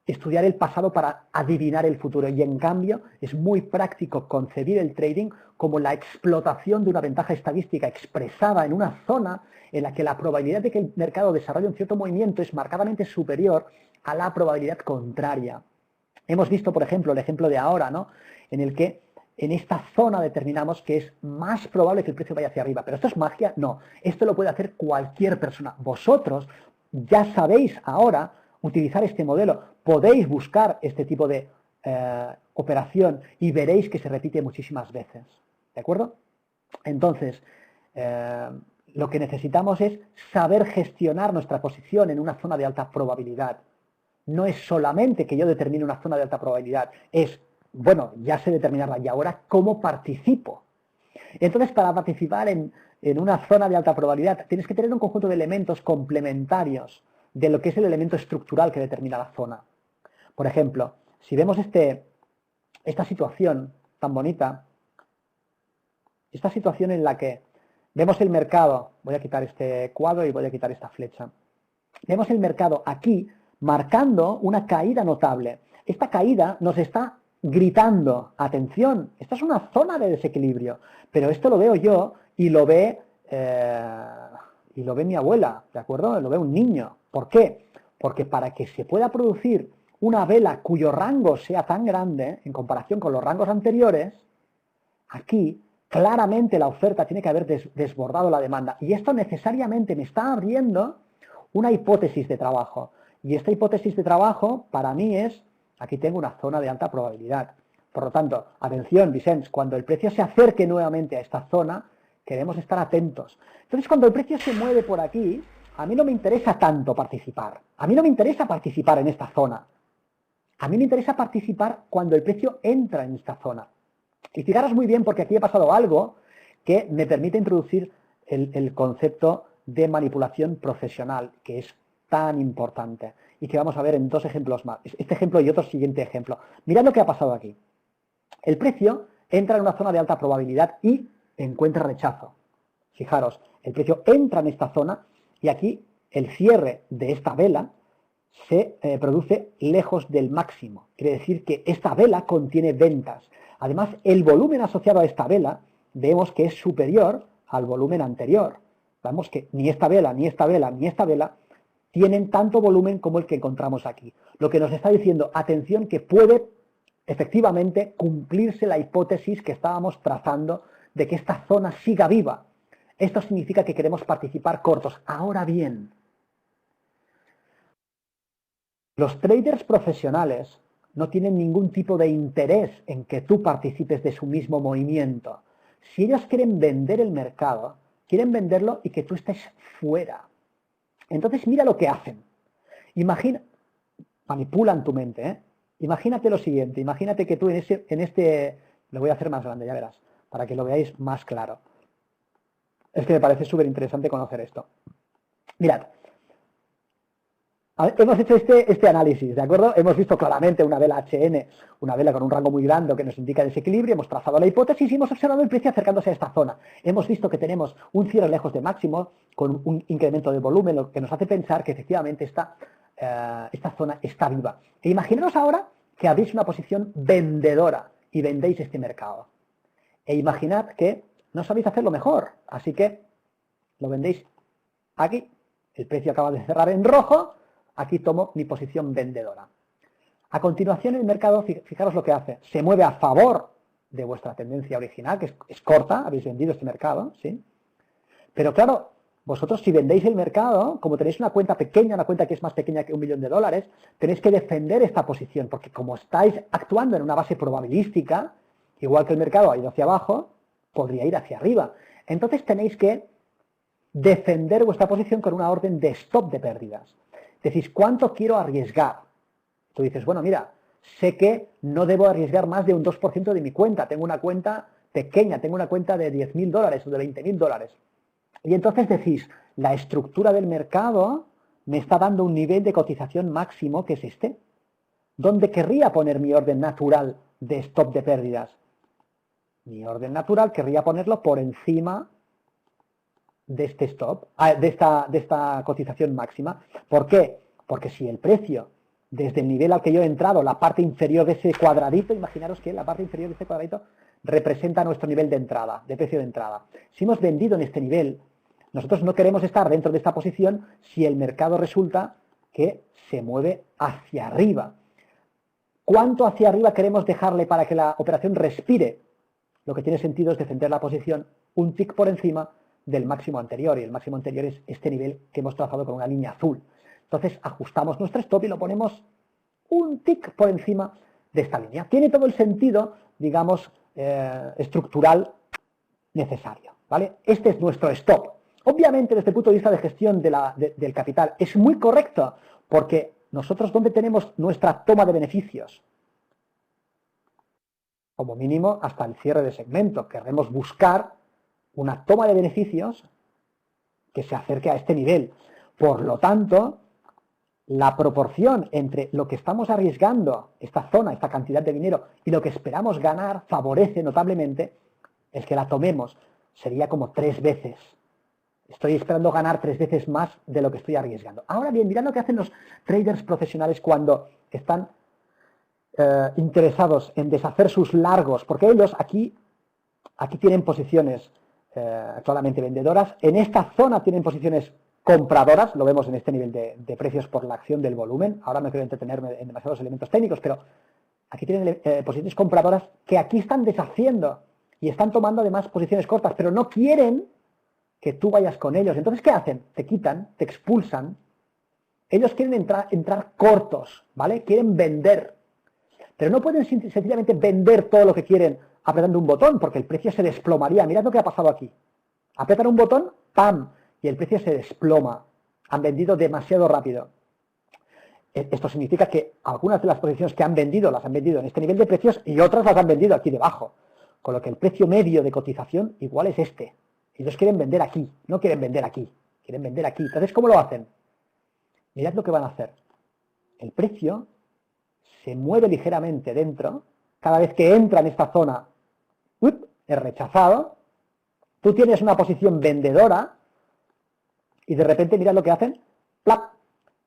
estudiar el pasado para adivinar el futuro, y en cambio es muy práctico concebir el trading como la explotación de una ventaja estadística expresada en una zona en la que la probabilidad de que el mercado desarrolle un cierto movimiento es marcadamente superior a la probabilidad contraria. Hemos visto, por ejemplo, el ejemplo de ahora, ¿no?, en el que en esta zona determinamos que es más probable que el precio vaya hacia arriba. ¿Pero esto es magia? No. Esto lo puede hacer cualquier persona. Vosotros ya sabéis ahora utilizar este modelo. Podéis buscar este tipo de operación y veréis que se repite muchísimas veces. ¿De acuerdo? Entonces, lo que necesitamos es saber gestionar nuestra posición en una zona de alta probabilidad. No es solamente que yo determine una zona de alta probabilidad, es, bueno, ya sé determinarla, y ahora ¿cómo participo? Entonces, para participar en una zona de alta probabilidad, tienes que tener un conjunto de elementos complementarios de lo que es el elemento estructural que determina la zona. Por ejemplo, si vemos esta situación tan bonita, esta situación en la que vemos el mercado, voy a quitar este cuadro y voy a quitar esta flecha, vemos el mercado aquí marcando una caída notable. Esta caída nos está gritando, atención, esta es una zona de desequilibrio, pero esto lo veo yo y lo ve mi abuela, ¿de acuerdo? Lo ve un niño. ¿Por qué? Porque para que se pueda producir una vela cuyo rango sea tan grande en comparación con los rangos anteriores, aquí claramente la oferta tiene que haber desbordado la demanda, y esto necesariamente me está abriendo una hipótesis de trabajo. Y esta hipótesis de trabajo para mí es, aquí tengo una zona de alta probabilidad. Por lo tanto, atención, Vicens, cuando el precio se acerque nuevamente a esta zona, queremos estar atentos. Entonces, cuando el precio se mueve por aquí, a mí no me interesa tanto participar. A mí no me interesa participar en esta zona. A mí me interesa participar cuando el precio entra en esta zona. Y fijaros muy bien, porque aquí ha pasado algo que me permite introducir el concepto de manipulación profesional, que es tan importante y que vamos a ver en dos ejemplos más. Este ejemplo y otro siguiente ejemplo. Mirad lo que ha pasado aquí. El precio entra en una zona de alta probabilidad y encuentra rechazo. Fijaros, el precio entra en esta zona y aquí el cierre de esta vela se produce lejos del máximo. Quiere decir que esta vela contiene ventas. Además, el volumen asociado a esta vela vemos que es superior al volumen anterior. Vemos que ni esta vela, ni esta vela, ni esta vela tienen tanto volumen como el que encontramos aquí. Lo que nos está diciendo, atención, que puede efectivamente cumplirse la hipótesis que estábamos trazando de que esta zona siga viva. Esto significa que queremos participar cortos. Ahora bien, los traders profesionales no tienen ningún tipo de interés en que tú participes de su mismo movimiento. Si ellos quieren vender el mercado, quieren venderlo y que tú estés fuera. Entonces mira lo que hacen. Manipulan tu mente, ¿eh? Imagínate lo siguiente, imagínate que tú lo voy a hacer más grande, ya verás, para que lo veáis más claro. Es que me parece súper interesante conocer esto. Mirad, Hemos hecho este análisis, ¿de acuerdo? Hemos visto claramente una vela HN, una vela con un rango muy grande que nos indica desequilibrio, hemos trazado la hipótesis y hemos observado el precio acercándose a esta zona. Hemos visto que tenemos un cierre lejos de máximo con un incremento de volumen, lo que nos hace pensar que efectivamente esta zona está viva. E imaginaros ahora que abrís una posición vendedora y vendéis este mercado. E imaginad que no sabéis hacerlo mejor, así que lo vendéis aquí. El precio acaba de cerrar en rojo. Aquí tomo mi posición vendedora. A continuación el mercado, fijaros lo que hace, se mueve a favor de vuestra tendencia original, que es corta, habéis vendido este mercado, ¿sí? Pero claro, vosotros si vendéis el mercado, como tenéis una cuenta pequeña, una cuenta que es más pequeña que $1.000.000, tenéis que defender esta posición, porque como estáis actuando en una base probabilística, igual que el mercado ha ido hacia abajo, podría ir hacia arriba. Entonces tenéis que defender vuestra posición con una orden de stop de pérdidas. Decís, ¿cuánto quiero arriesgar? Tú dices, bueno, mira, sé que no debo arriesgar más de un 2% de mi cuenta. Tengo una cuenta pequeña, tengo una cuenta de $10.000 o de $20.000. Y entonces decís, la estructura del mercado me está dando un nivel de cotización máximo que es este. ¿Dónde querría poner mi orden natural de stop de pérdidas? Mi orden natural querría ponerlo por encima de este stop, de esta cotización máxima. ¿Por qué? Porque si el precio, desde el nivel al que yo he entrado, la parte inferior de ese cuadradito, imaginaros que la parte inferior de este cuadradito representa nuestro nivel de entrada, de precio de entrada. Si hemos vendido en este nivel, nosotros no queremos estar dentro de esta posición si el mercado resulta que se mueve hacia arriba. ¿Cuánto hacia arriba queremos dejarle para que la operación respire? Lo que tiene sentido es defender la posición un tick por encima del máximo anterior, y el máximo anterior es este nivel que hemos trazado con una línea azul. Entonces ajustamos nuestro stop y lo ponemos un tick por encima de esta línea. Tiene todo el sentido, digamos, estructural necesario, ¿vale? Este es nuestro stop. Obviamente, desde el punto de vista de gestión del capital, es muy correcto, porque nosotros, ¿dónde tenemos nuestra toma de beneficios? Como mínimo hasta el cierre de segmento. Queremos buscar una toma de beneficios que se acerque a este nivel. Por lo tanto, la proporción entre lo que estamos arriesgando, esta zona, esta cantidad de dinero, y lo que esperamos ganar, favorece notablemente el que la tomemos. Sería como 3 veces. Estoy esperando ganar 3 veces más de lo que estoy arriesgando. Ahora bien, mirad lo que hacen los traders profesionales cuando están interesados en deshacer sus largos, porque ellos aquí tienen posiciones claramente vendedoras. En esta zona tienen posiciones compradoras, lo vemos en este nivel de precios por la acción del volumen. Ahora no quiero entretenerme en demasiados elementos técnicos, pero aquí tienen posiciones compradoras que aquí están deshaciendo y están tomando además posiciones cortas, pero no quieren que tú vayas con ellos. Entonces, ¿qué hacen? Te quitan, te expulsan. Ellos quieren entrar cortos, ¿vale? Quieren vender, pero no pueden sencillamente vender todo lo que quieren apretando un botón, porque el precio se desplomaría. Mirad lo que ha pasado aquí. Apretan un botón, ¡pam!, y el precio se desploma. Han vendido demasiado rápido. Esto significa que algunas de las posiciones que han vendido las han vendido en este nivel de precios y otras las han vendido aquí debajo. Con lo que el precio medio de cotización igual es este. Ellos quieren vender aquí, no quieren vender aquí. Quieren vender aquí. Entonces, ¿cómo lo hacen? Mirad lo que van a hacer. El precio se mueve ligeramente dentro. Cada vez que entra en esta zona, es rechazado. Tú tienes una posición vendedora y de repente mirad lo que hacen. ¡Plap!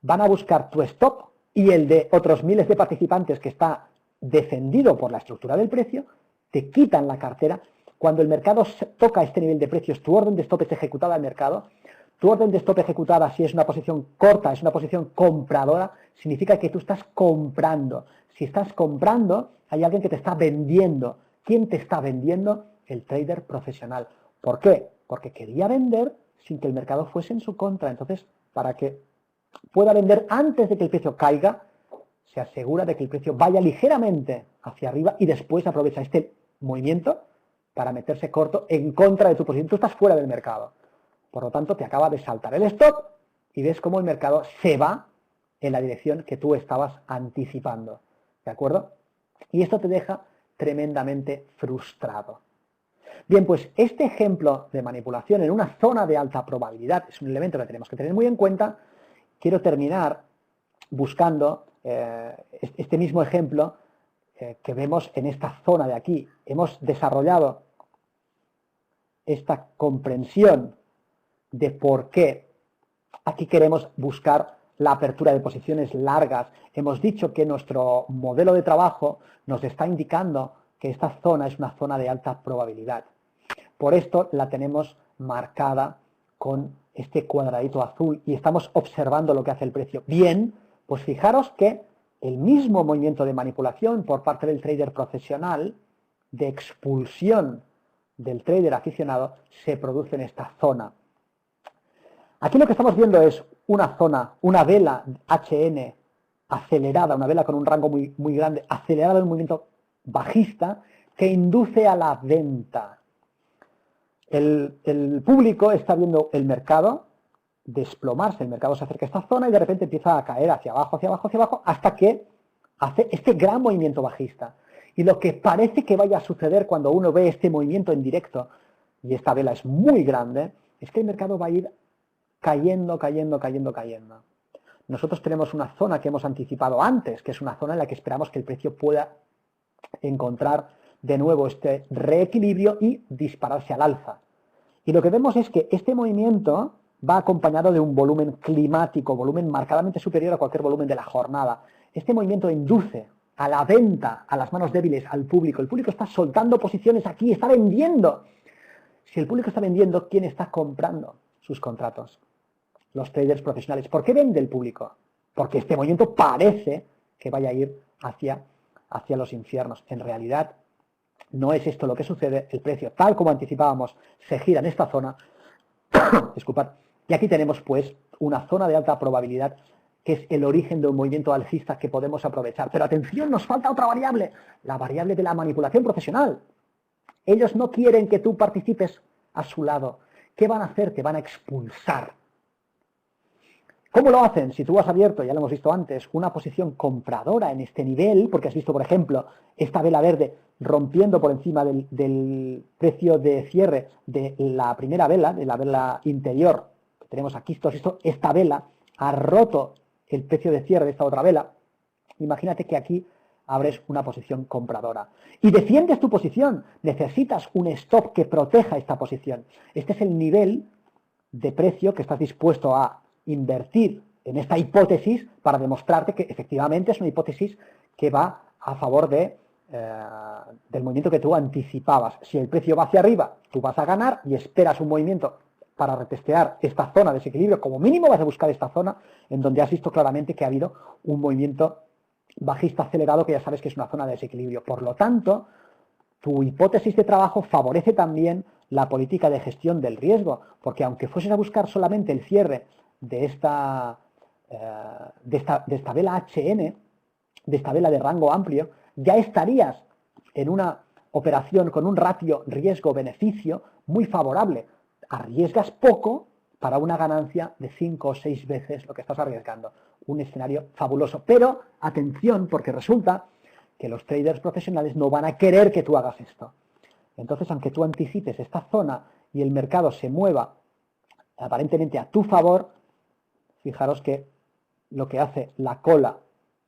Van a buscar tu stop y el de otros miles de participantes que está defendido por la estructura del precio, te quitan la cartera. Cuando el mercado toca este nivel de precios, tu orden de stop es ejecutada al mercado. Tu orden de stop ejecutada, si es una posición corta, es una posición compradora, significa que tú estás comprando. Si estás comprando, hay alguien que te está vendiendo. ¿Quién te está vendiendo? El trader profesional. ¿Por qué? Porque quería vender sin que el mercado fuese en su contra. Entonces, para que pueda vender antes de que el precio caiga, se asegura de que el precio vaya ligeramente hacia arriba y después aprovecha este movimiento para meterse corto en contra de tu posición. Tú estás fuera del mercado. Por lo tanto, te acaba de saltar el stop y ves cómo el mercado se va en la dirección que tú estabas anticipando. ¿De acuerdo? Y esto te deja tremendamente frustrado. Bien, pues este ejemplo de manipulación en una zona de alta probabilidad es un elemento que tenemos que tener muy en cuenta. Quiero terminar buscando este mismo ejemplo que vemos en esta zona de aquí. Hemos desarrollado esta comprensión de por qué aquí queremos buscar la apertura de posiciones largas. Hemos dicho que nuestro modelo de trabajo nos está indicando que esta zona es una zona de alta probabilidad. Por esto la tenemos marcada con este cuadradito azul y estamos observando lo que hace el precio. Bien, pues fijaros que el mismo movimiento de manipulación por parte del trader profesional, de expulsión del trader aficionado, se produce en esta zona. Aquí lo que estamos viendo es una zona, una vela HN acelerada, una vela con un rango muy grande, acelerada en un movimiento bajista que induce a la venta. El público está viendo el mercado desplomarse, el mercado se acerca a esta zona y de repente empieza a caer hacia abajo, hacia abajo, hacia abajo, hasta que hace este gran movimiento bajista. Y lo que parece que vaya a suceder cuando uno ve este movimiento en directo, y esta vela es muy grande, es que el mercado va a ir cayendo, cayendo, cayendo, cayendo. Nosotros tenemos una zona que hemos anticipado antes, que es una zona en la que esperamos que el precio pueda encontrar de nuevo este reequilibrio y dispararse al alza. Y lo que vemos es que este movimiento va acompañado de un volumen climático, volumen marcadamente superior a cualquier volumen de la jornada. Este movimiento induce a la venta, a las manos débiles, al público. El público está soltando posiciones aquí, está vendiendo. Si el público está vendiendo, ¿quién está comprando sus contratos? Los traders profesionales. ¿Por qué vende el público? Porque este movimiento parece que vaya a ir hacia los infiernos. En realidad, no es esto lo que sucede. El precio, tal como anticipábamos, se gira en esta zona. Disculpad. Y aquí tenemos, pues, una zona de alta probabilidad que es el origen de un movimiento alcista que podemos aprovechar. Pero atención, nos falta otra variable, la variable de la manipulación profesional. Ellos no quieren que tú participes a su lado. ¿Qué van a hacer? Te van a expulsar. ¿Cómo lo hacen? Si tú has abierto, ya lo hemos visto antes, una posición compradora en este nivel, porque has visto, por ejemplo, esta vela verde rompiendo por encima del precio de cierre de la primera vela, de la vela interior, que tenemos aquí, esta vela ha roto el precio de cierre de esta otra vela. Imagínate que aquí abres una posición compradora y defiendes tu posición. Necesitas un stop que proteja esta posición. Este es el nivel de precio que estás dispuesto a invertir en esta hipótesis para demostrarte que efectivamente es una hipótesis que va a favor del movimiento que tú anticipabas. Si el precio va hacia arriba, tú vas a ganar y esperas un movimiento para retestear esta zona de desequilibrio. Como mínimo vas a buscar esta zona en donde has visto claramente que ha habido un movimiento bajista acelerado, que ya sabes que es una zona de desequilibrio. Por lo tanto, tu hipótesis de trabajo favorece también la política de gestión del riesgo, porque aunque fueses a buscar solamente el cierre de esta vela HN, de esta vela de rango amplio, ya estarías en una operación con un ratio riesgo-beneficio muy favorable. Arriesgas poco para una ganancia de 5 o 6 veces lo que estás arriesgando. Un escenario fabuloso. Pero atención, porque resulta que los traders profesionales no van a querer que tú hagas esto. Entonces, aunque tú anticipes esta zona y el mercado se mueva aparentemente a tu favor, fijaros que lo que hace la cola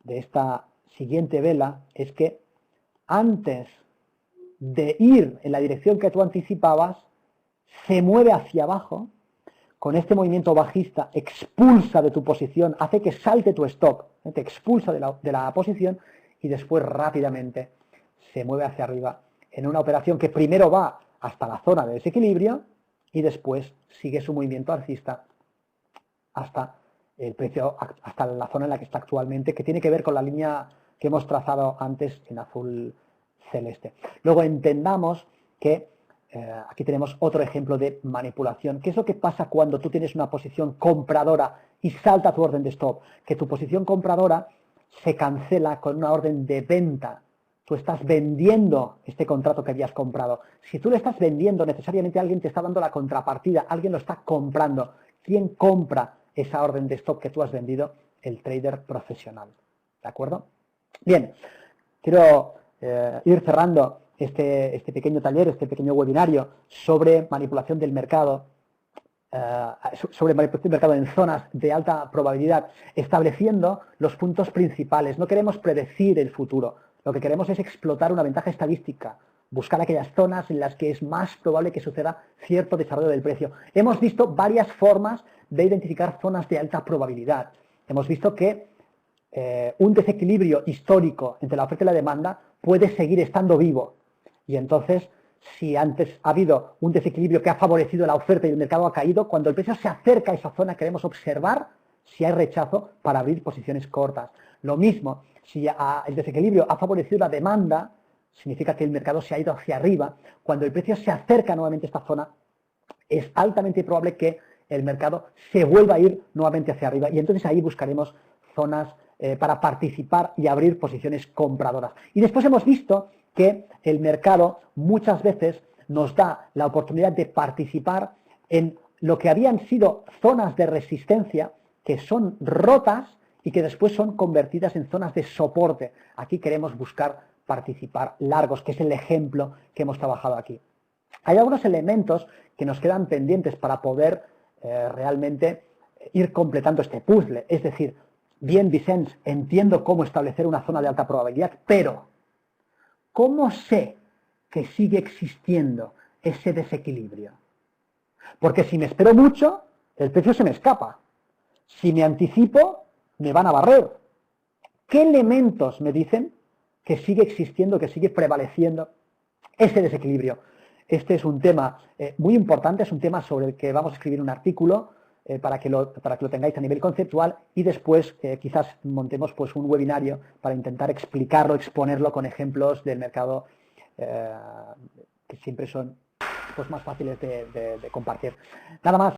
de esta siguiente vela es que antes de ir en la dirección que tú anticipabas, se mueve hacia abajo, con este movimiento bajista expulsa de tu posición, hace que salte tu stop, te expulsa de la posición y después rápidamente se mueve hacia arriba en una operación que primero va hasta la zona de desequilibrio y después sigue su movimiento alcista hasta el precio, hasta la zona en la que está actualmente, que tiene que ver con la línea que hemos trazado antes en azul celeste. Luego entendamos que aquí tenemos otro ejemplo de manipulación. ¿Qué es lo que pasa cuando tú tienes una posición compradora y salta tu orden de stop? Que tu posición compradora se cancela con una orden de venta. Tú estás vendiendo este contrato que habías comprado. Si tú le estás vendiendo, necesariamente alguien te está dando la contrapartida, alguien lo está comprando. ¿Quién compra esa orden de stop que tú has vendido? El trader profesional. ¿De acuerdo? Bien, quiero ir cerrando este pequeño taller, este pequeño webinario sobre manipulación del mercado, sobre el mercado en zonas de alta probabilidad, estableciendo los puntos principales. No queremos predecir el futuro, lo que queremos es explotar una ventaja estadística, buscar aquellas zonas en las que es más probable que suceda cierto desarrollo del precio. Hemos visto varias formas de identificar zonas de alta probabilidad. Hemos visto que un desequilibrio histórico entre la oferta y la demanda puede seguir estando vivo, y entonces, si antes ha habido un desequilibrio que ha favorecido la oferta y el mercado ha caído, cuando el precio se acerca a esa zona queremos observar si hay rechazo para abrir posiciones cortas. Lo mismo, si el desequilibrio ha favorecido la demanda, significa que el mercado se ha ido hacia arriba. Cuando el precio se acerca nuevamente a esta zona, es altamente probable que el mercado se vuelva a ir nuevamente hacia arriba, y entonces ahí buscaremos zonas para participar y abrir posiciones compradoras. Y después hemos visto que el mercado muchas veces nos da la oportunidad de participar en lo que habían sido zonas de resistencia que son rotas y que después son convertidas en zonas de soporte. Aquí queremos buscar participar largos, que es el ejemplo que hemos trabajado aquí. Hay algunos elementos que nos quedan pendientes para poder realmente ir completando este puzzle. Es decir, bien, Vicens, entiendo cómo establecer una zona de alta probabilidad, pero ¿cómo sé que sigue existiendo ese desequilibrio? Porque si me espero mucho, el precio se me escapa. Si me anticipo, me van a barrer. ¿Qué elementos me dicen que sigue existiendo, que sigue prevaleciendo ese desequilibrio? Este es un tema muy importante, es un tema sobre el que vamos a escribir un artículo para que lo tengáis a nivel conceptual, y después quizás montemos pues un webinario para intentar explicarlo, exponerlo con ejemplos del mercado que siempre son pues más fáciles de compartir. Nada más.